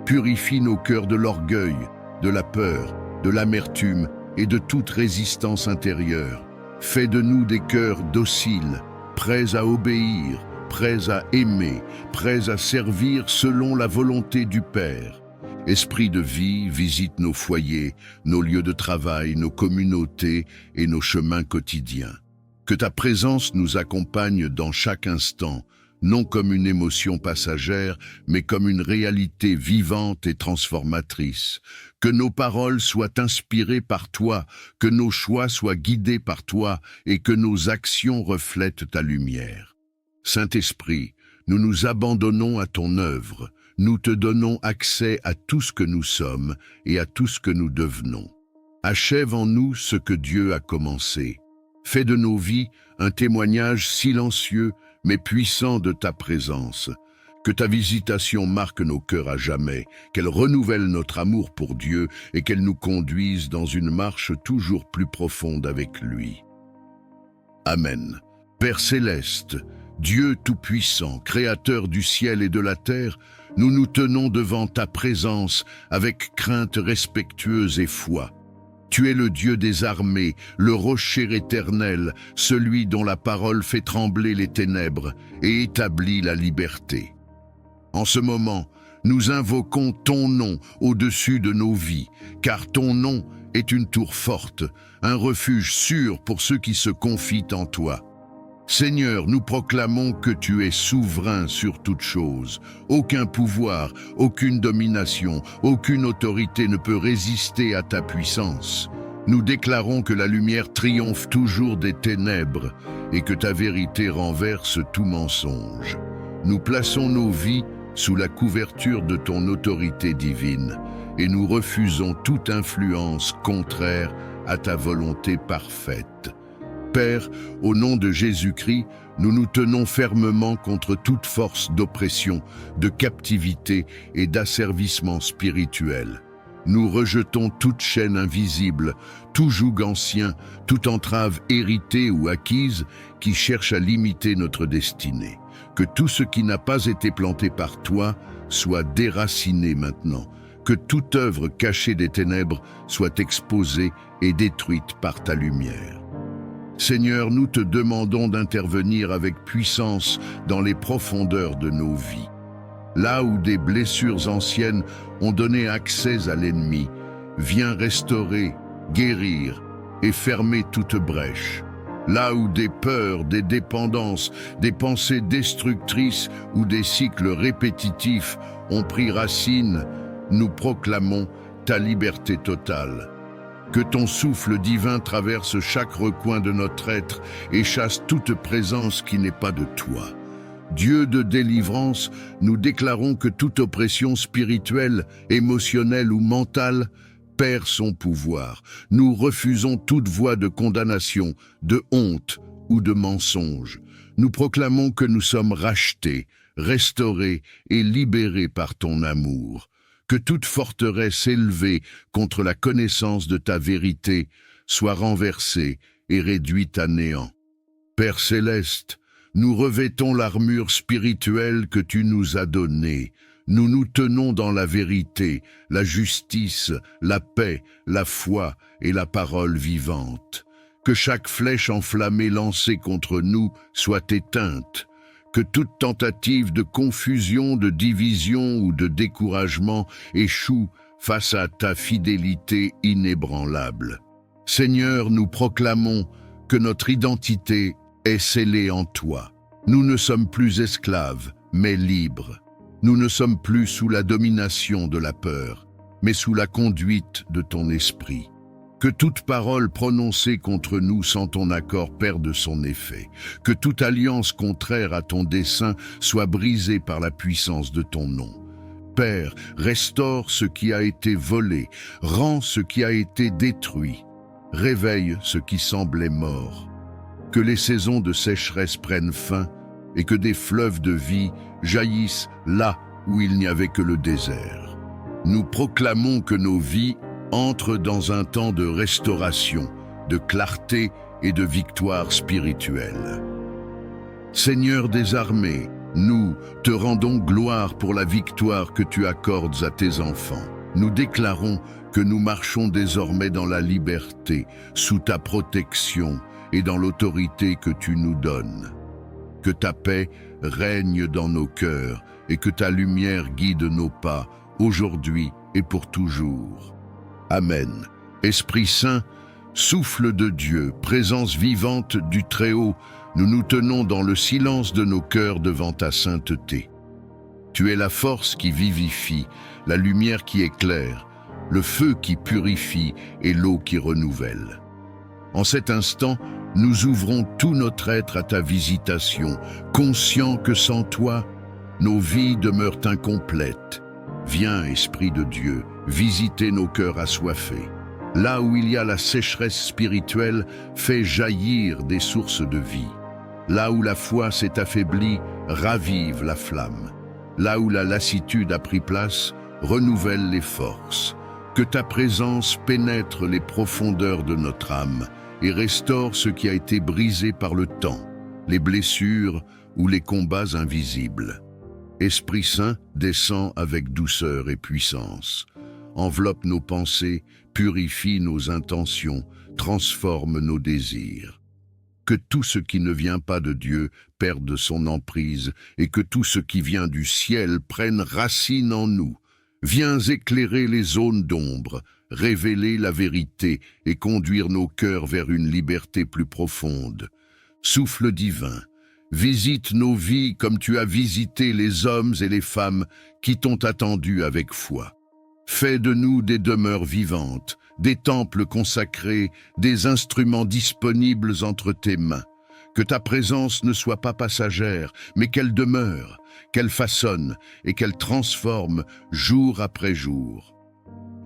Purifie nos cœurs de l'orgueil, de la peur, de l'amertume et de toute résistance intérieure. Fais de nous des cœurs dociles, prêts à obéir, prêts à aimer, prêts à servir selon la volonté du Père. Esprit de vie, visite nos foyers, nos lieux de travail, nos communautés et nos chemins quotidiens. Que ta présence nous accompagne dans chaque instant, non comme une émotion passagère, mais comme une réalité vivante et transformatrice. Que nos paroles soient inspirées par toi, que nos choix soient guidés par toi et que nos actions reflètent ta lumière. Saint-Esprit, nous nous abandonnons à ton œuvre, nous te donnons accès à tout ce que nous sommes et à tout ce que nous devenons. Achève en nous ce que Dieu a commencé. Fais de nos vies un témoignage silencieux mais puissant de ta présence. Que ta visitation marque nos cœurs à jamais, qu'elle renouvelle notre amour pour Dieu et qu'elle nous conduise dans une marche toujours plus profonde avec lui. Amen. Père céleste, Dieu tout-puissant, créateur du ciel et de la terre, nous nous tenons devant ta présence avec crainte respectueuse et foi. Tu es le Dieu des armées, le rocher éternel, celui dont la parole fait trembler les ténèbres et établit la liberté. En ce moment, nous invoquons ton nom au-dessus de nos vies, car ton nom est une tour forte, un refuge sûr pour ceux qui se confient en toi. Seigneur, nous proclamons que tu es souverain sur toute chose. Aucun pouvoir, aucune domination, aucune autorité ne peut résister à ta puissance. Nous déclarons que la lumière triomphe toujours des ténèbres et que ta vérité renverse tout mensonge. Nous plaçons nos vies sous la couverture de ton autorité divine et nous refusons toute influence contraire à ta volonté parfaite. Père, au nom de Jésus-Christ, nous nous tenons fermement contre toute force d'oppression, de captivité et d'asservissement spirituel. Nous rejetons toute chaîne invisible, tout joug ancien, toute entrave héritée ou acquise qui cherche à limiter notre destinée. Que tout ce qui n'a pas été planté par toi soit déraciné maintenant. Que toute œuvre cachée des ténèbres soit exposée et détruite par ta lumière. Seigneur, nous te demandons d'intervenir avec puissance dans les profondeurs de nos vies. Là où des blessures anciennes ont donné accès à l'ennemi, viens restaurer, guérir et fermer toute brèche. Là où des peurs, des dépendances, des pensées destructrices ou des cycles répétitifs ont pris racine, nous proclamons ta liberté totale. Que ton souffle divin traverse chaque recoin de notre être et chasse toute présence qui n'est pas de toi. Dieu de délivrance, nous déclarons que toute oppression spirituelle, émotionnelle ou mentale perd son pouvoir. Nous refusons toute voie de condamnation, de honte ou de mensonge. Nous proclamons que nous sommes rachetés, restaurés et libérés par ton amour. Que toute forteresse élevée contre la connaissance de ta vérité soit renversée et réduite à néant. Père céleste, nous revêtons l'armure spirituelle que tu nous as donnée. Nous nous tenons dans la vérité, la justice, la paix, la foi et la parole vivante. Que chaque flèche enflammée lancée contre nous soit éteinte. Que toute tentative de confusion, de division ou de découragement échoue face à ta fidélité inébranlable. Seigneur, nous proclamons que notre identité est scellée en toi. Nous ne sommes plus esclaves, mais libres. Nous ne sommes plus sous la domination de la peur, mais sous la conduite de ton esprit. Que toute parole prononcée contre nous sans ton accord perde son effet. Que toute alliance contraire à ton dessein soit brisée par la puissance de ton nom. Père, restaure ce qui a été volé, rends ce qui a été détruit, réveille ce qui semblait mort. Que les saisons de sécheresse prennent fin et que des fleuves de vie jaillissent là où il n'y avait que le désert. Nous proclamons que nos vies entrent dans un temps de restauration, de clarté et de victoire spirituelle. Seigneur des armées, nous te rendons gloire pour la victoire que tu accordes à tes enfants. Nous déclarons que nous marchons désormais dans la liberté, sous ta protection et dans l'autorité que tu nous donnes. Que ta paix règne dans nos cœurs et que ta lumière guide nos pas, aujourd'hui et pour toujours. Amen. Esprit Saint, souffle de Dieu, présence vivante du Très-Haut, nous nous tenons dans le silence de nos cœurs devant ta sainteté. Tu es la force qui vivifie, la lumière qui éclaire, le feu qui purifie et l'eau qui renouvelle. En cet instant, nous ouvrons tout notre être à ta visitation, conscients que sans toi, nos vies demeurent incomplètes. Viens, Esprit de Dieu, visiter nos cœurs assoiffés. Là où il y a la sécheresse spirituelle, fais jaillir des sources de vie. Là où la foi s'est affaiblie, ravive la flamme. Là où la lassitude a pris place, renouvelle les forces. Que ta présence pénètre les profondeurs de notre âme et restaure ce qui a été brisé par le temps, les blessures ou les combats invisibles. Esprit Saint, descend avec douceur et puissance. Enveloppe nos pensées, purifie nos intentions, transforme nos désirs. Que tout ce qui ne vient pas de Dieu perde son emprise et que tout ce qui vient du ciel prenne racine en nous. Viens éclairer les zones d'ombre, révéler la vérité et conduire nos cœurs vers une liberté plus profonde. Souffle divin, visite nos vies comme tu as visité les hommes et les femmes qui t'ont attendu avec foi. Fais de nous des demeures vivantes, des temples consacrés, des instruments disponibles entre tes mains. Que ta présence ne soit pas passagère, mais qu'elle demeure, qu'elle façonne et qu'elle transforme jour après jour.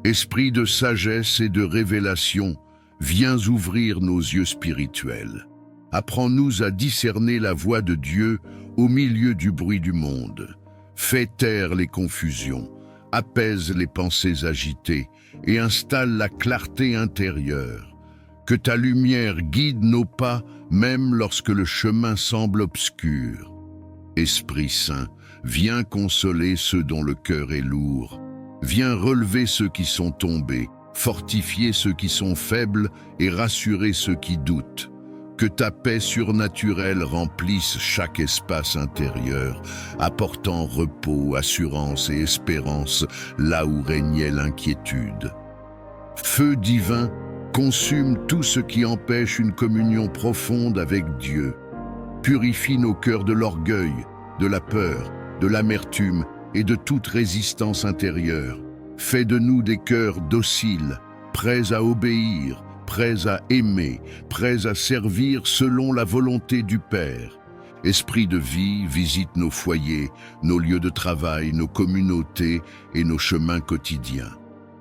Esprit de sagesse et de révélation, viens ouvrir nos yeux spirituels. Apprends-nous à discerner la voix de Dieu au milieu du bruit du monde. Fais taire les confusions, apaise les pensées agitées et installe la clarté intérieure. Que ta lumière guide nos pas, même lorsque le chemin semble obscur. Esprit Saint, viens consoler ceux dont le cœur est lourd. Viens relever ceux qui sont tombés, fortifier ceux qui sont faibles et rassurer ceux qui doutent. Que ta paix surnaturelle remplisse chaque espace intérieur, apportant repos, assurance et espérance là où régnait l'inquiétude. Feu divin, consume tout ce qui empêche une communion profonde avec Dieu. Purifie nos cœurs de l'orgueil, de la peur, de l'amertume et de toute résistance intérieure. Fais de nous des cœurs dociles, prêts à obéir, prêts à aimer, prêts à servir selon la volonté du Père. Esprit de vie, visite nos foyers, nos lieux de travail, nos communautés et nos chemins quotidiens.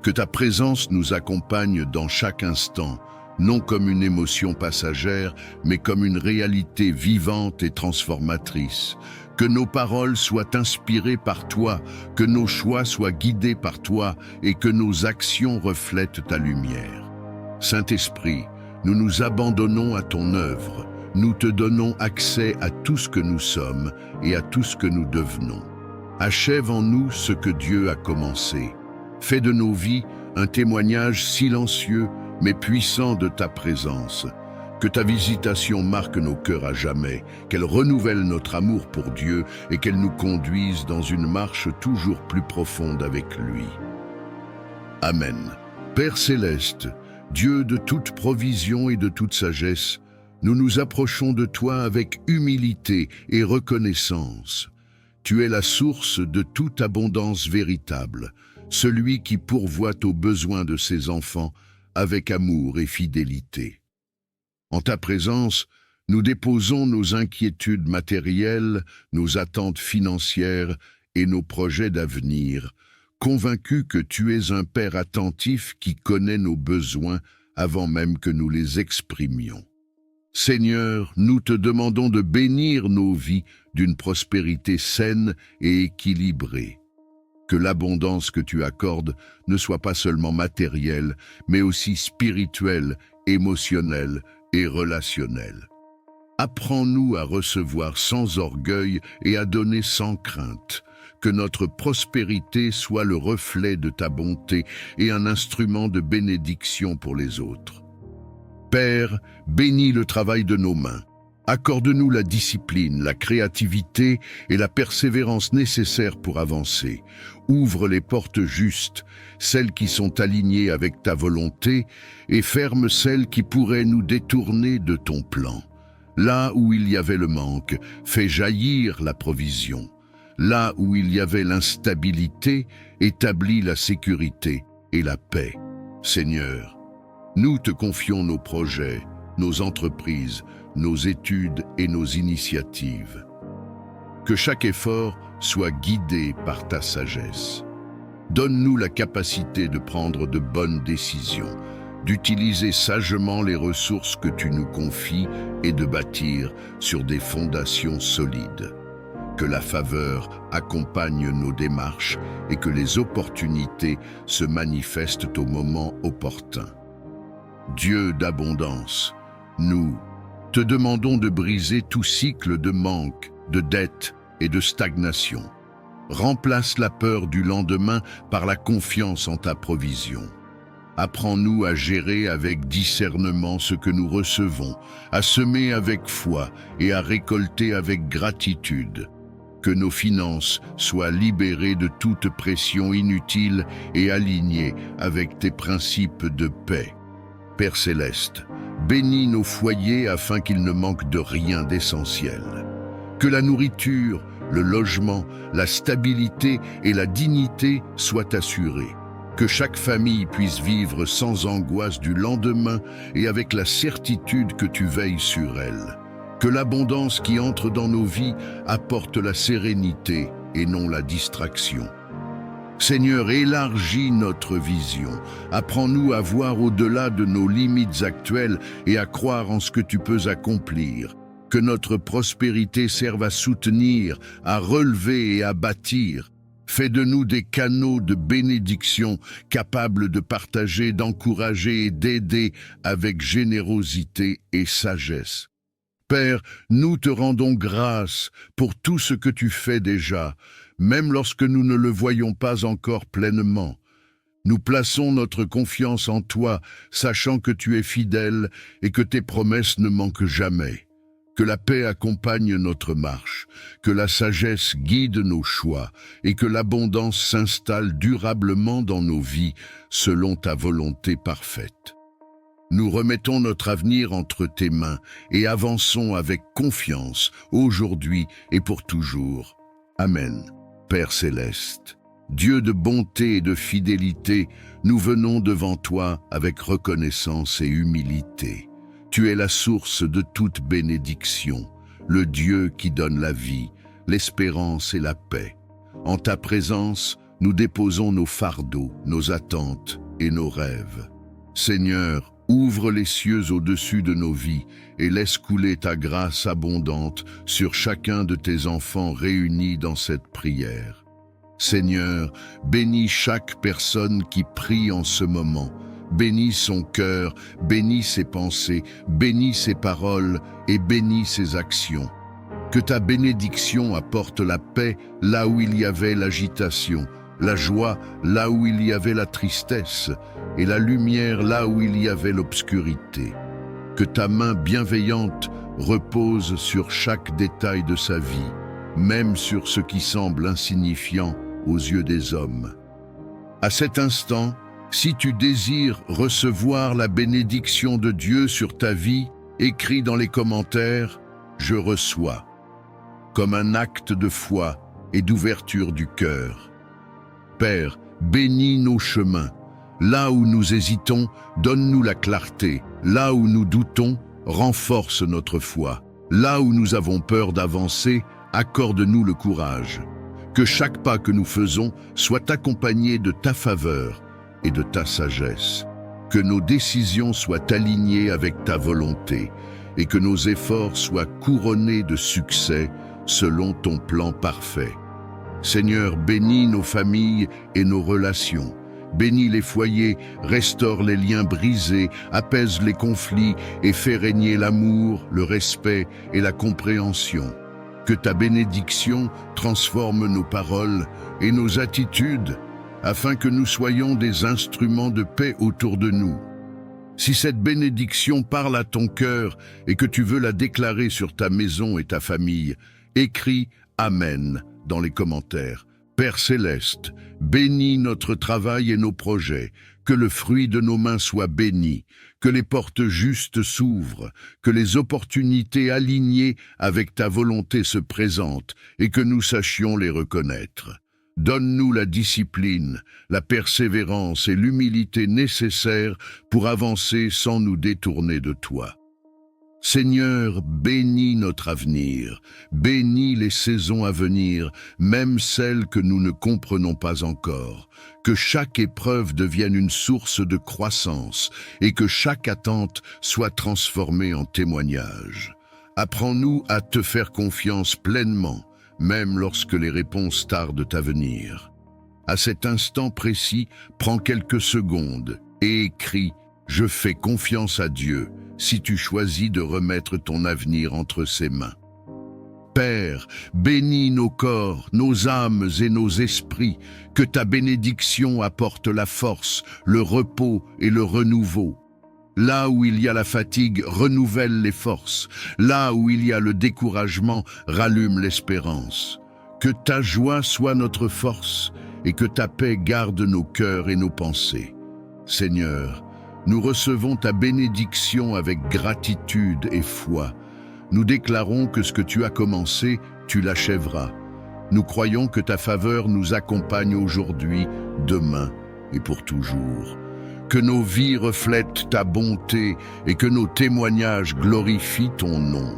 Que ta présence nous accompagne dans chaque instant, non comme une émotion passagère, mais comme une réalité vivante et transformatrice. Que nos paroles soient inspirées par toi, que nos choix soient guidés par toi et que nos actions reflètent ta lumière. Saint-Esprit, nous nous abandonnons à ton œuvre. Nous te donnons accès à tout ce que nous sommes et à tout ce que nous devenons. Achève en nous ce que Dieu a commencé. Fais de nos vies un témoignage silencieux mais puissant de ta présence. Que ta visitation marque nos cœurs à jamais, qu'elle renouvelle notre amour pour Dieu et qu'elle nous conduise dans une marche toujours plus profonde avec lui. Amen. Père céleste, Dieu de toute provision et de toute sagesse, nous nous approchons de toi avec humilité et reconnaissance. Tu es la source de toute abondance véritable, celui qui pourvoit aux besoins de ses enfants avec amour et fidélité. En ta présence, nous déposons nos inquiétudes matérielles, nos attentes financières et nos projets d'avenir, convaincus que tu es un Père attentif qui connaît nos besoins avant même que nous les exprimions. Seigneur, nous te demandons de bénir nos vies d'une prospérité saine et équilibrée. Que l'abondance que tu accordes ne soit pas seulement matérielle, mais aussi spirituelle, émotionnelle et relationnelle. Apprends-nous à recevoir sans orgueil et à donner sans crainte. Que notre prospérité soit le reflet de ta bonté et un instrument de bénédiction pour les autres. Père, bénis le travail de nos mains. Accorde-nous la discipline, la créativité et la persévérance nécessaires pour avancer. Ouvre les portes justes, celles qui sont alignées avec ta volonté, et ferme celles qui pourraient nous détourner de ton plan. Là où il y avait le manque, fais jaillir la provision. Là où il y avait l'instabilité, établis la sécurité et la paix. Seigneur, nous te confions nos projets, nos entreprises, nos études et nos initiatives. Que chaque effort soit guidé par ta sagesse. Donne-nous la capacité de prendre de bonnes décisions, d'utiliser sagement les ressources que tu nous confies et de bâtir sur des fondations solides. Que la faveur accompagne nos démarches et que les opportunités se manifestent au moment opportun. Dieu d'abondance, nous te demandons de briser tout cycle de manque, de dette et de stagnation. Remplace la peur du lendemain par la confiance en ta provision. Apprends-nous à gérer avec discernement ce que nous recevons, à semer avec foi et à récolter avec gratitude. Que nos finances soient libérées de toute pression inutile et alignées avec tes principes de paix. Père céleste, bénis nos foyers afin qu'ils ne manquent de rien d'essentiel. Que la nourriture, le logement, la stabilité et la dignité soient assurés. Que chaque famille puisse vivre sans angoisse du lendemain et avec la certitude que tu veilles sur elle. Que l'abondance qui entre dans nos vies apporte la sérénité et non la distraction. Seigneur, élargis notre vision. Apprends-nous à voir au-delà de nos limites actuelles et à croire en ce que tu peux accomplir. Que notre prospérité serve à soutenir, à relever et à bâtir. Fais de nous des canaux de bénédiction capables de partager, d'encourager et d'aider avec générosité et sagesse. Père, nous te rendons grâce pour tout ce que tu fais déjà, même lorsque nous ne le voyons pas encore pleinement. Nous plaçons notre confiance en toi, sachant que tu es fidèle et que tes promesses ne manquent jamais. Que la paix accompagne notre marche, que la sagesse guide nos choix et que l'abondance s'installe durablement dans nos vies selon ta volonté parfaite. Nous remettons notre avenir entre tes mains et avançons avec confiance aujourd'hui et pour toujours. Amen. Père céleste, Dieu de bonté et de fidélité, nous venons devant toi avec reconnaissance et humilité. Tu es la source de toute bénédiction, le Dieu qui donne la vie, l'espérance et la paix. En ta présence, nous déposons nos fardeaux, nos attentes et nos rêves. Seigneur, ouvre les cieux au-dessus de nos vies et laisse couler ta grâce abondante sur chacun de tes enfants réunis dans cette prière. Seigneur, bénis chaque personne qui prie en ce moment. Bénis son cœur, bénis ses pensées, bénis ses paroles et bénis ses actions. Que ta bénédiction apporte la paix là où il y avait l'agitation, la joie là où il y avait la tristesse et la lumière là où il y avait l'obscurité. Que ta main bienveillante repose sur chaque détail de sa vie, même sur ce qui semble insignifiant aux yeux des hommes. À cet instant, si tu désires recevoir la bénédiction de Dieu sur ta vie, écris dans les commentaires « Je reçois » comme un acte de foi et d'ouverture du cœur. Père, bénis nos chemins. Là où nous hésitons, donne-nous la clarté. Là où nous doutons, renforce notre foi. Là où nous avons peur d'avancer, accorde-nous le courage. Que chaque pas que nous faisons soit accompagné de ta faveur et de ta sagesse. Que nos décisions soient alignées avec ta volonté et que nos efforts soient couronnés de succès selon ton plan parfait. Seigneur, bénis nos familles et nos relations. bénis les foyers, restaure les liens brisés, apaise les conflits et fais régner l'amour, le respect et la compréhension. Que ta bénédiction transforme nos paroles et nos attitudes, afin que nous soyons des instruments de paix autour de nous. Si cette bénédiction parle à ton cœur et que tu veux la déclarer sur ta maison et ta famille, écris « Amen » dans les commentaires. Père céleste, bénis notre travail et nos projets, que le fruit de nos mains soit béni, que les portes justes s'ouvrent, que les opportunités alignées avec ta volonté se présentent et que nous sachions les reconnaître. Donne-nous la discipline, la persévérance et l'humilité nécessaires pour avancer sans nous détourner de toi. Seigneur, bénis notre avenir, bénis les saisons à venir, même celles que nous ne comprenons pas encore. Que chaque épreuve devienne une source de croissance et que chaque attente soit transformée en témoignage. Apprends-nous à te faire confiance pleinement, même lorsque les réponses tardent à venir. À cet instant précis, prends quelques secondes et écris « Je fais confiance à Dieu » si tu choisis de remettre ton avenir entre ses mains. Père, bénis nos corps, nos âmes et nos esprits, que ta bénédiction apporte la force, le repos et le renouveau. Là où il y a la fatigue, renouvelle les forces. Là où il y a le découragement, rallume l'espérance. Que ta joie soit notre force et que ta paix garde nos cœurs et nos pensées. Seigneur, nous recevons ta bénédiction avec gratitude et foi. Nous déclarons que ce que tu as commencé, tu l'achèveras. Nous croyons que ta faveur nous accompagne aujourd'hui, demain et pour toujours. Que nos vies reflètent ta bonté et que nos témoignages glorifient ton nom.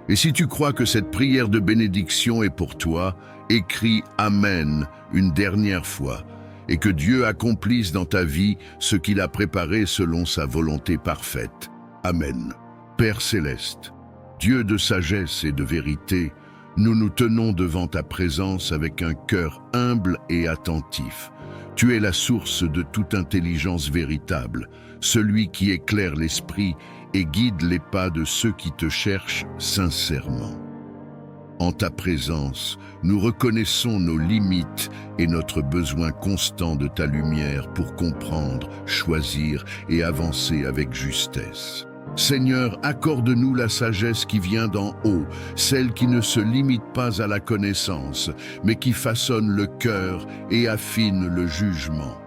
Et si tu crois que cette prière de bénédiction est pour toi, écris « Amen » une dernière fois. Et que Dieu accomplisse dans ta vie ce qu'il a préparé selon sa volonté parfaite. Amen. Père céleste, Dieu de sagesse et de vérité, nous nous tenons devant ta présence avec un cœur humble et attentif. Tu es la source de toute intelligence véritable, celui qui éclaire l'esprit et guide les pas de ceux qui te cherchent sincèrement. En ta présence, nous reconnaissons nos limites et notre besoin constant de ta lumière pour comprendre, choisir et avancer avec justesse. Seigneur, accorde-nous la sagesse qui vient d'en haut, celle qui ne se limite pas à la connaissance, mais qui façonne le cœur et affine le jugement.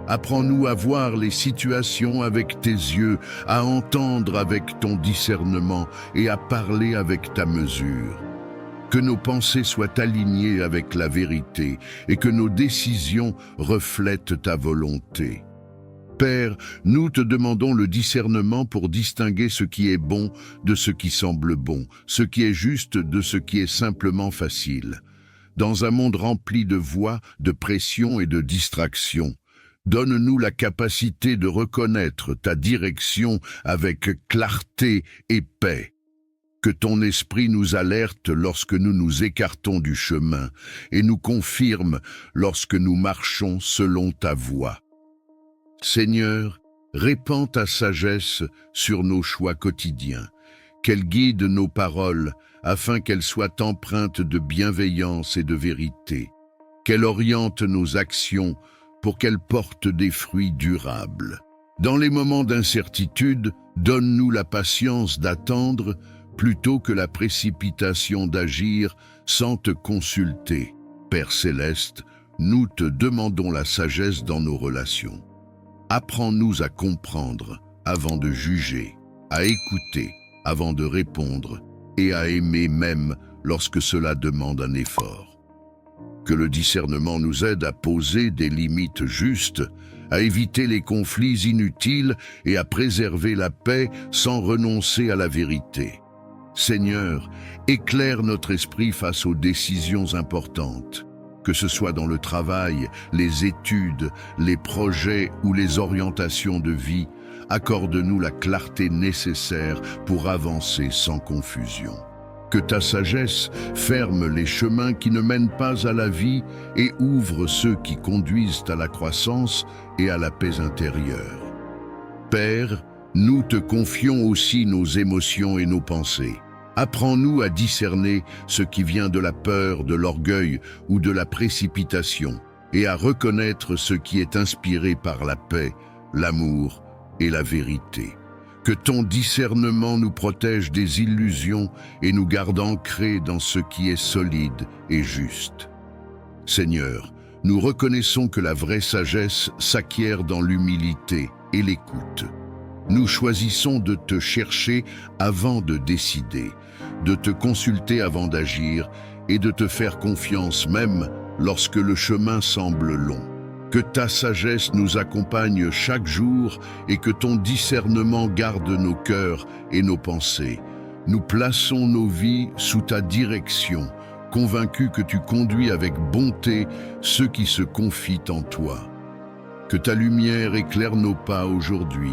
Apprends-nous à voir les situations avec tes yeux, à entendre avec ton discernement et à parler avec ta mesure. Que nos pensées soient alignées avec la vérité et que nos décisions reflètent ta volonté. Père, nous te demandons le discernement pour distinguer ce qui est bon de ce qui semble bon, ce qui est juste de ce qui est simplement facile. Dans un monde rempli de voix, de pression et de distractions, donne-nous la capacité de reconnaître ta direction avec clarté et paix. Que ton esprit nous alerte lorsque nous nous écartons du chemin et nous confirme lorsque nous marchons selon ta voie. Seigneur, répands ta sagesse sur nos choix quotidiens, qu'elle guide nos paroles afin qu'elles soient empreintes de bienveillance et de vérité, qu'elle oriente nos actions pour qu'elles portent des fruits durables. Dans les moments d'incertitude, donne-nous la patience d'attendre plutôt que la précipitation d'agir sans te consulter. Père céleste, nous te demandons la sagesse dans nos relations. Apprends-nous à comprendre avant de juger, à écouter avant de répondre et à aimer même lorsque cela demande un effort. Que le discernement nous aide à poser des limites justes, à éviter les conflits inutiles et à préserver la paix sans renoncer à la vérité. Seigneur, éclaire notre esprit face aux décisions importantes. Que ce soit dans le travail, les études, les projets ou les orientations de vie, accorde-nous la clarté nécessaire pour avancer sans confusion. Que ta sagesse ferme les chemins qui ne mènent pas à la vie et ouvre ceux qui conduisent à la croissance et à la paix intérieure. Père, nous te confions aussi nos émotions et nos pensées. Apprends-nous à discerner ce qui vient de la peur, de l'orgueil ou de la précipitation, et à reconnaître ce qui est inspiré par la paix, l'amour et la vérité. Que ton discernement nous protège des illusions et nous garde ancrés dans ce qui est solide et juste. Seigneur, nous reconnaissons que la vraie sagesse s'acquiert dans l'humilité et l'écoute. Nous choisissons de te chercher avant de décider, de te consulter avant d'agir et de te faire confiance même lorsque le chemin semble long. Que ta sagesse nous accompagne chaque jour et que ton discernement garde nos cœurs et nos pensées. Nous plaçons nos vies sous ta direction, convaincus que tu conduis avec bonté ceux qui se confient en toi. Que ta lumière éclaire nos pas aujourd'hui,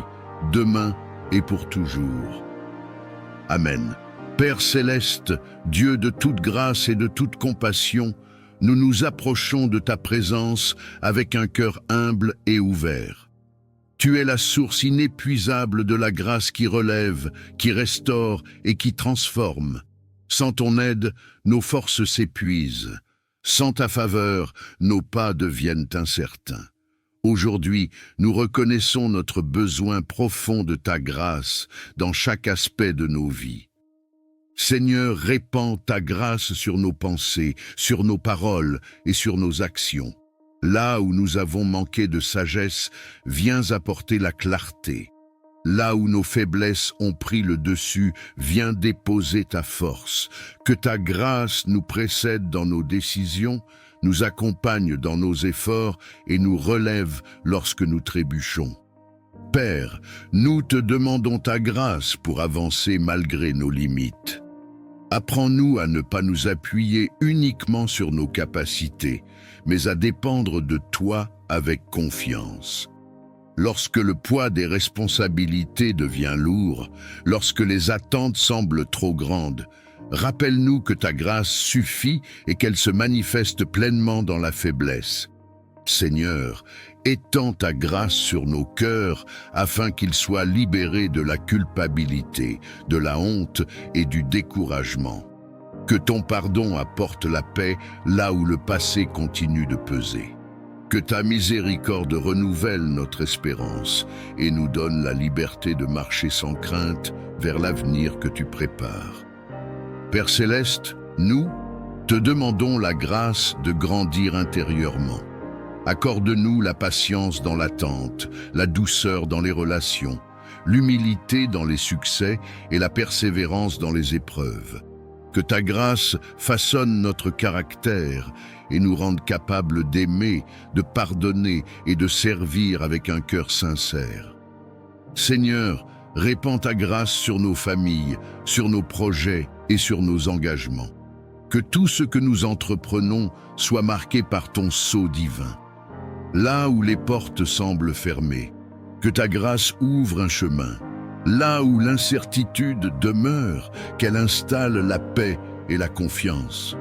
demain et pour toujours. Amen. Père céleste, Dieu de toute grâce et de toute compassion, nous nous approchons de ta présence avec un cœur humble et ouvert. Tu es la source inépuisable de la grâce qui relève, qui restaure et qui transforme. Sans ton aide, nos forces s'épuisent. Sans ta faveur, nos pas deviennent incertains. Aujourd'hui, nous reconnaissons notre besoin profond de ta grâce dans chaque aspect de nos vies. Seigneur, répands ta grâce sur nos pensées, sur nos paroles et sur nos actions. Là où nous avons manqué de sagesse, viens apporter la clarté. Là où nos faiblesses ont pris le dessus, viens déposer ta force. Que ta grâce nous précède dans nos décisions, nous accompagne dans nos efforts et nous relève lorsque nous trébuchons. Père, nous te demandons ta grâce pour avancer malgré nos limites. Apprends-nous à ne pas nous appuyer uniquement sur nos capacités, mais à dépendre de toi avec confiance. Lorsque le poids des responsabilités devient lourd, lorsque les attentes semblent trop grandes, rappelle-nous que ta grâce suffit et qu'elle se manifeste pleinement dans la faiblesse. Seigneur, étends ta grâce sur nos cœurs afin qu'ils soient libérés de la culpabilité, de la honte et du découragement. Que ton pardon apporte la paix là où le passé continue de peser. Que ta miséricorde renouvelle notre espérance et nous donne la liberté de marcher sans crainte vers l'avenir que tu prépares. Père céleste, nous te demandons la grâce de grandir intérieurement. Accorde-nous la patience dans l'attente, la douceur dans les relations, l'humilité dans les succès et la persévérance dans les épreuves. Que ta grâce façonne notre caractère et nous rende capables d'aimer, de pardonner et de servir avec un cœur sincère. Seigneur, répands ta grâce sur nos familles, sur nos projets et sur nos engagements. Que tout ce que nous entreprenons soit marqué par ton sceau divin. Là où les portes semblent fermées, que ta grâce ouvre un chemin. Là où l'incertitude demeure, qu'elle installe la paix et la confiance.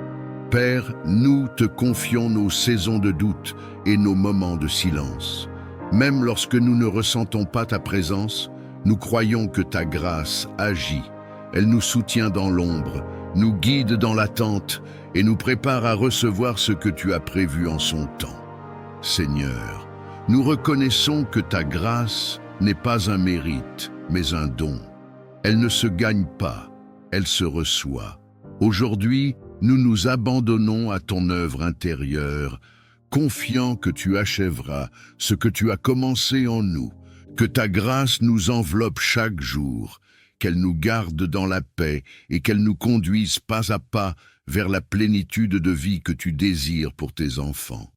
Père, nous te confions nos saisons de doute et nos moments de silence. Même lorsque nous ne ressentons pas ta présence, nous croyons que ta grâce agit. Elle nous soutient dans l'ombre, nous guide dans l'attente et nous prépare à recevoir ce que tu as prévu en son temps. Seigneur, nous reconnaissons que ta grâce n'est pas un mérite, mais un don. Elle ne se gagne pas, elle se reçoit. Aujourd'hui, nous nous abandonnons à ton œuvre intérieure, confiant que tu achèveras ce que tu as commencé en nous. Que ta grâce nous enveloppe chaque jour, qu'elle nous garde dans la paix et qu'elle nous conduise pas à pas vers la plénitude de vie que tu désires pour tes enfants.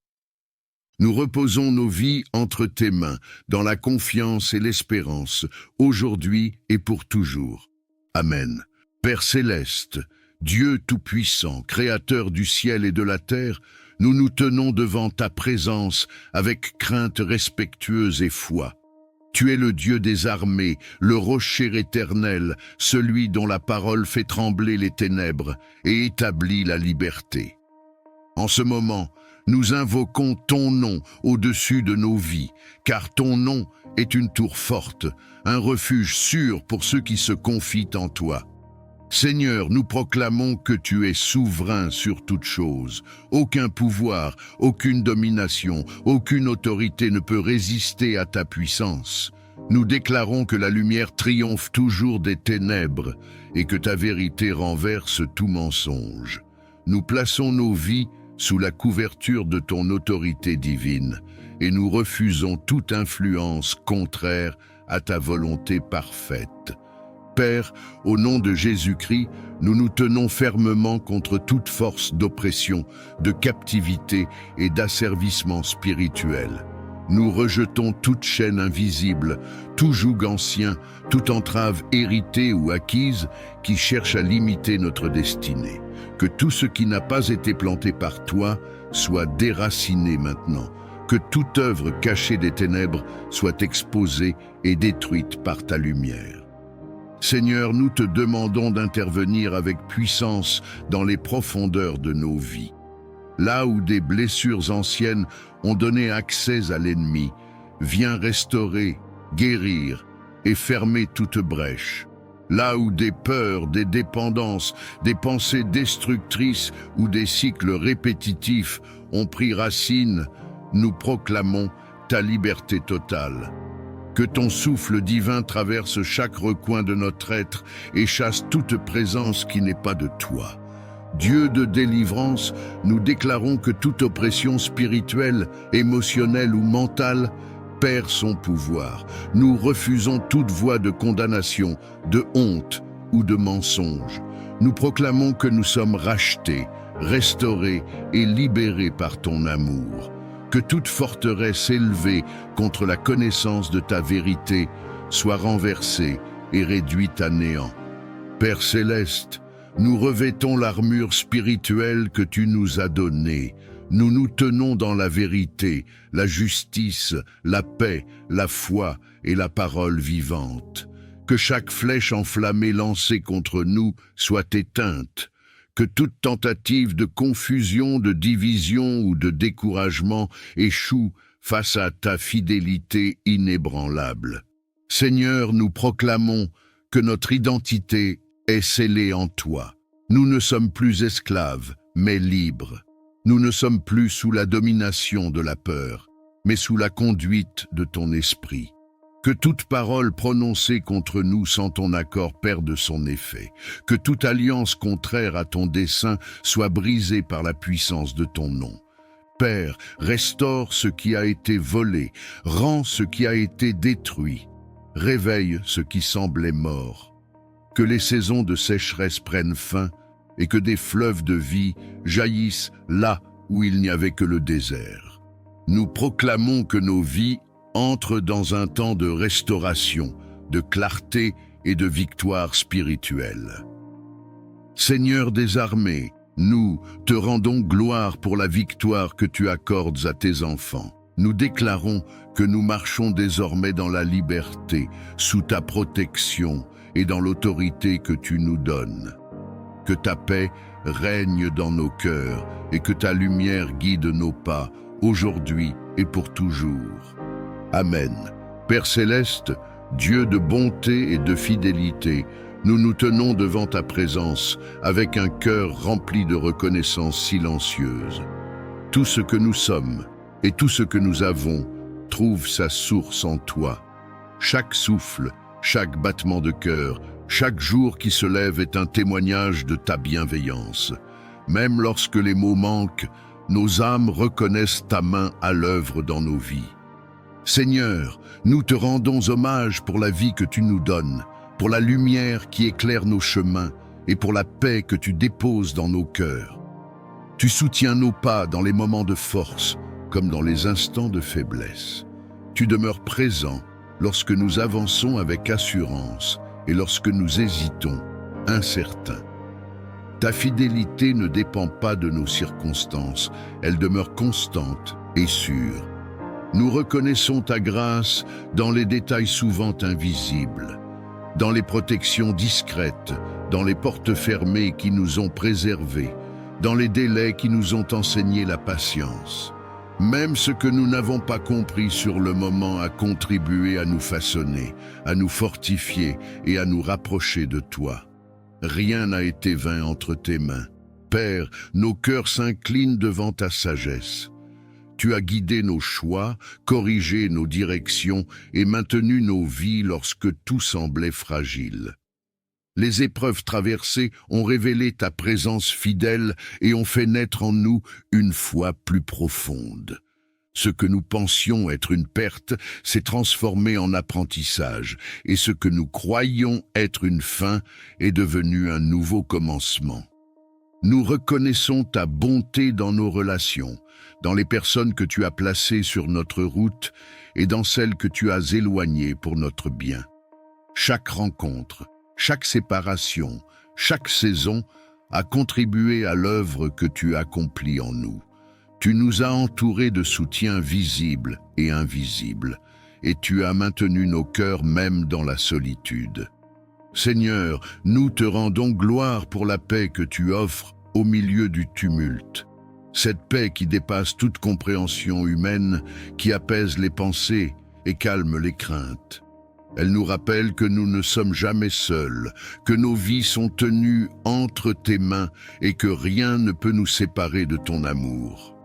Nous reposons nos vies entre tes mains, dans la confiance et l'espérance, aujourd'hui et pour toujours. Amen. Père céleste, Dieu tout-puissant, créateur du ciel et de la terre, nous tenons devant ta présence avec crainte respectueuse et foi. Tu es le Dieu des armées, le rocher éternel, celui dont la parole fait trembler les ténèbres et établit la liberté. En ce moment, nous invoquons ton nom au-dessus de nos vies, car ton nom est une tour forte, un refuge sûr pour ceux qui se confient en toi. Seigneur, nous proclamons que tu es souverain sur toute chose. Aucun pouvoir, aucune domination, aucune autorité ne peut résister à ta puissance. Nous déclarons que la lumière triomphe toujours des ténèbres et que ta vérité renverse tout mensonge. Nous plaçons nos vies sous la couverture de ton autorité divine et nous refusons toute influence contraire à ta volonté parfaite. Père, au nom de Jésus-Christ, nous nous tenons fermement contre toute force d'oppression, de captivité et d'asservissement spirituel. Nous rejetons toute chaîne invisible, tout joug ancien, toute entrave héritée ou acquise qui cherche à limiter notre destinée. Que tout ce qui n'a pas été planté par toi soit déraciné maintenant. Que toute œuvre cachée des ténèbres soit exposée et détruite par ta lumière. Seigneur, nous te demandons d'intervenir avec puissance dans les profondeurs de nos vies. Là où des blessures anciennes ont donné accès à l'ennemi, viens restaurer, guérir et fermer toute brèche. Là où des peurs, des dépendances, des pensées destructrices ou des cycles répétitifs ont pris racine, nous proclamons ta liberté totale. Que ton souffle divin traverse chaque recoin de notre être et chasse toute présence qui n'est pas de toi. Dieu de délivrance, nous déclarons que toute oppression spirituelle, émotionnelle ou mentale perd son pouvoir. Nous refusons toute voie de condamnation, de honte ou de mensonge. Nous proclamons que nous sommes rachetés, restaurés et libérés par ton amour. Que toute forteresse élevée contre la connaissance de ta vérité soit renversée et réduite à néant. Père céleste, nous revêtons l'armure spirituelle que tu nous as donnée. Nous nous tenons dans la vérité, la justice, la paix, la foi et la parole vivante. Que chaque flèche enflammée lancée contre nous soit éteinte. Que toute tentative de confusion, de division ou de découragement échoue face à ta fidélité inébranlable. Seigneur, nous proclamons que notre identité est scellée en toi. Nous ne sommes plus esclaves, mais libres. Nous ne sommes plus sous la domination de la peur, mais sous la conduite de ton esprit. Que toute parole prononcée contre nous sans ton accord perde son effet. Que toute alliance contraire à ton dessein soit brisée par la puissance de ton nom. Père, restaure ce qui a été volé, rends ce qui a été détruit, réveille ce qui semblait mort. Que les saisons de sécheresse prennent fin et que des fleuves de vie jaillissent là où il n'y avait que le désert. Nous proclamons que nos vies entrent dans un temps de restauration, de clarté et de victoire spirituelle. Seigneur des armées, nous te rendons gloire pour la victoire que tu accordes à tes enfants. Nous déclarons que nous marchons désormais dans la liberté, sous ta protection et dans l'autorité que tu nous donnes. Que ta paix règne dans nos cœurs et que ta lumière guide nos pas, aujourd'hui et pour toujours. Amen. Père céleste, Dieu de bonté et de fidélité, nous nous tenons devant ta présence avec un cœur rempli de reconnaissance silencieuse. Tout ce que nous sommes et tout ce que nous avons trouve sa source en toi. Chaque souffle, chaque battement de cœur, chaque jour qui se lève est un témoignage de ta bienveillance. Même lorsque les mots manquent, nos âmes reconnaissent ta main à l'œuvre dans nos vies. Seigneur, nous te rendons hommage pour la vie que tu nous donnes, pour la lumière qui éclaire nos chemins et pour la paix que tu déposes dans nos cœurs. Tu soutiens nos pas dans les moments de force comme dans les instants de faiblesse. Tu demeures présent lorsque nous avançons avec assurance et lorsque nous hésitons, incertains. Ta fidélité ne dépend pas de nos circonstances, elle demeure constante et sûre. Nous reconnaissons ta grâce dans les détails souvent invisibles, dans les protections discrètes, dans les portes fermées qui nous ont préservés, dans les délais qui nous ont enseigné la patience. Même ce que nous n'avons pas compris sur le moment a contribué à nous façonner, à nous fortifier et à nous rapprocher de toi. Rien n'a été vain entre tes mains. Père, nos cœurs s'inclinent devant ta sagesse. Tu as guidé nos choix, corrigé nos directions et maintenu nos vies lorsque tout semblait fragile. Les épreuves traversées ont révélé ta présence fidèle et ont fait naître en nous une foi plus profonde. Ce que nous pensions être une perte s'est transformé en apprentissage, et ce que nous croyions être une fin est devenu un nouveau commencement. Nous reconnaissons ta bonté dans nos relations, dans les personnes que tu as placées sur notre route et dans celles que tu as éloignées pour notre bien. Chaque rencontre, chaque séparation, chaque saison a contribué à l'œuvre que tu accomplis en nous. Tu nous as entourés de soutien visible et invisible, et tu as maintenu nos cœurs même dans la solitude. Seigneur, nous te rendons gloire pour la paix que tu offres au milieu du tumulte. Cette paix qui dépasse toute compréhension humaine, qui apaise les pensées et calme les craintes. Elle nous rappelle que nous ne sommes jamais seuls, que nos vies sont tenues entre tes mains et que rien ne peut nous séparer de ton amour.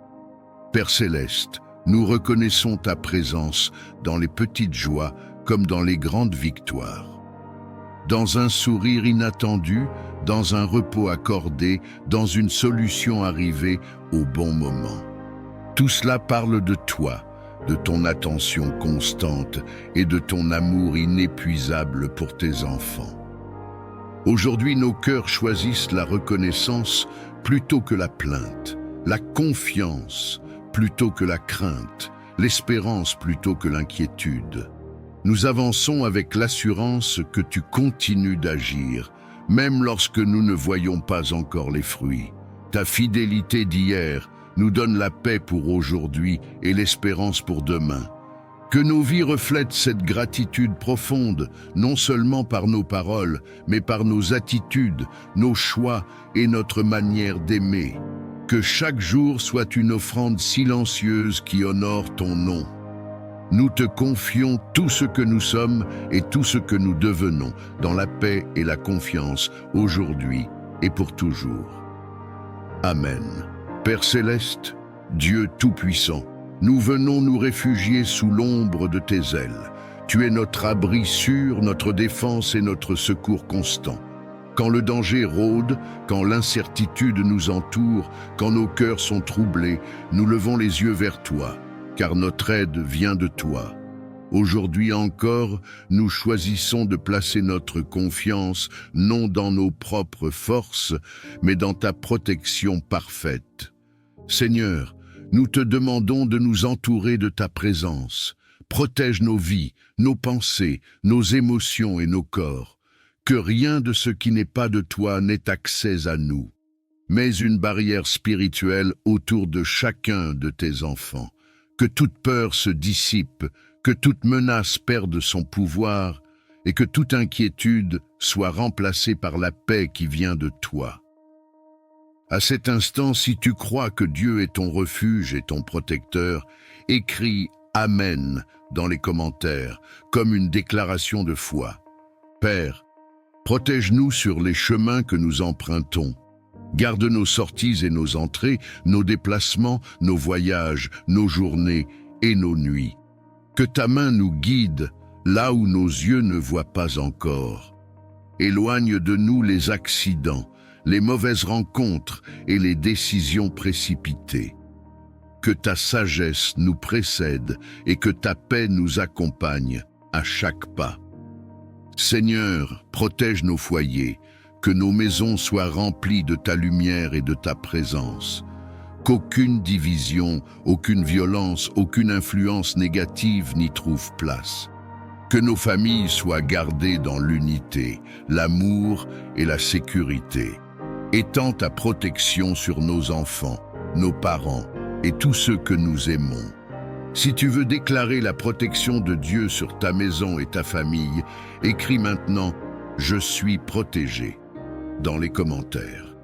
Père céleste, nous reconnaissons ta présence dans les petites joies comme dans les grandes victoires. Dans un sourire inattendu, dans un repos accordé, dans une solution arrivée au bon moment. Tout cela parle de toi, de ton attention constante et de ton amour inépuisable pour tes enfants. Aujourd'hui, nos cœurs choisissent la reconnaissance plutôt que la plainte, la confiance plutôt que la crainte, l'espérance plutôt que l'inquiétude. Nous avançons avec l'assurance que tu continues d'agir, même lorsque nous ne voyons pas encore les fruits. Ta fidélité d'hier nous donne la paix pour aujourd'hui et l'espérance pour demain. Que nos vies reflètent cette gratitude profonde, non seulement par nos paroles, mais par nos attitudes, nos choix et notre manière d'aimer. Que chaque jour soit une offrande silencieuse qui honore ton nom. Nous te confions tout ce que nous sommes et tout ce que nous devenons dans la paix et la confiance aujourd'hui et pour toujours. Amen. Père céleste, Dieu tout-puissant, nous venons nous réfugier sous l'ombre de tes ailes. Tu es notre abri sûr, notre défense et notre secours constant. Quand le danger rôde, quand l'incertitude nous entoure, quand nos cœurs sont troublés, nous levons les yeux vers toi, car notre aide vient de toi. Aujourd'hui encore, nous choisissons de placer notre confiance non dans nos propres forces, mais dans ta protection parfaite. Seigneur, nous te demandons de nous entourer de ta présence. Protège nos vies, nos pensées, nos émotions et nos corps. Que rien de ce qui n'est pas de toi n'ait accès à nous. Mets une barrière spirituelle autour de chacun de tes enfants. Que toute peur se dissipe, que toute menace perde son pouvoir et que toute inquiétude soit remplacée par la paix qui vient de toi. À cet instant, si tu crois que Dieu est ton refuge et ton protecteur, écris « Amen » dans les commentaires, comme une déclaration de foi. Père, protège-nous sur les chemins que nous empruntons. Garde nos sorties et nos entrées, nos déplacements, nos voyages, nos journées et nos nuits. Que ta main nous guide là où nos yeux ne voient pas encore. Éloigne de nous les accidents, les mauvaises rencontres et les décisions précipitées. Que ta sagesse nous précède et que ta paix nous accompagne à chaque pas. Seigneur, protège nos foyers, que nos maisons soient remplies de ta lumière et de ta présence. Qu'aucune division, aucune violence, aucune influence négative n'y trouve place. Que nos familles soient gardées dans l'unité, l'amour et la sécurité. Étends ta protection sur nos enfants, nos parents et tous ceux que nous aimons. Si tu veux déclarer la protection de Dieu sur ta maison et ta famille, écris maintenant « Je suis protégé » dans les commentaires.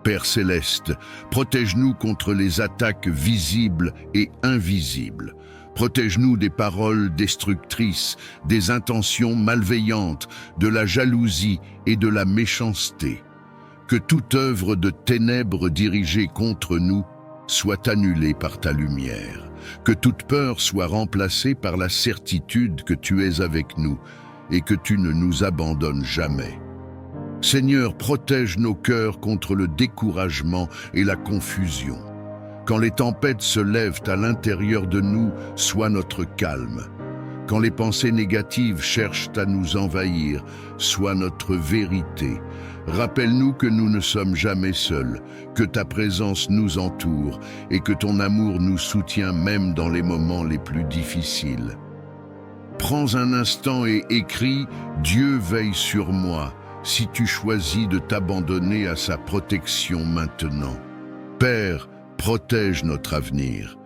Père céleste, protège-nous contre les attaques visibles et invisibles. Protège-nous des paroles destructrices, des intentions malveillantes, de la jalousie et de la méchanceté. Que toute œuvre de ténèbres dirigée contre nous soit annulée par ta lumière. Que toute peur soit remplacée par la certitude que tu es avec nous et que tu ne nous abandonnes jamais. Seigneur, protège nos cœurs contre le découragement et la confusion. Quand les tempêtes se lèvent à l'intérieur de nous, sois notre calme. Quand les pensées négatives cherchent à nous envahir, sois notre vérité. Rappelle-nous que nous ne sommes jamais seuls, que ta présence nous entoure et que ton amour nous soutient même dans les moments les plus difficiles. Prends un instant et écris « Dieu veille sur moi » si tu choisis de t'abandonner à sa protection maintenant. Père, protège notre avenir.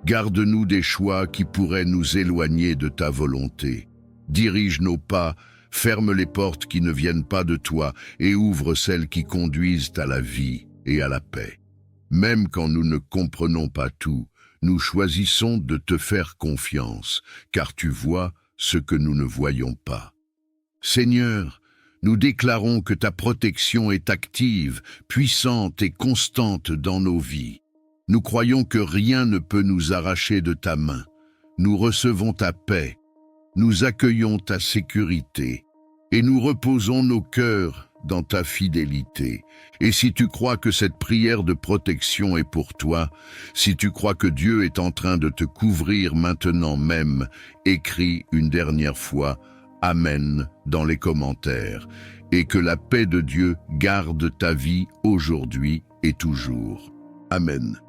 Garde-nous des choix qui pourraient nous éloigner de ta volonté. Dirige nos pas, ferme les portes qui ne viennent pas de toi et ouvre celles qui conduisent à la vie et à la paix. Même quand nous ne comprenons pas tout, nous choisissons de te faire confiance, car tu vois ce que nous ne voyons pas. Seigneur, nous déclarons que ta protection est active, puissante et constante dans nos vies. Nous croyons que rien ne peut nous arracher de ta main. Nous recevons ta paix, nous accueillons ta sécurité et nous reposons nos cœurs dans ta fidélité. Et si tu crois que cette prière de protection est pour toi, si tu crois que Dieu est en train de te couvrir maintenant même, écris une dernière fois « Amen » dans les commentaires et que la paix de Dieu garde ta vie aujourd'hui et toujours. Amen.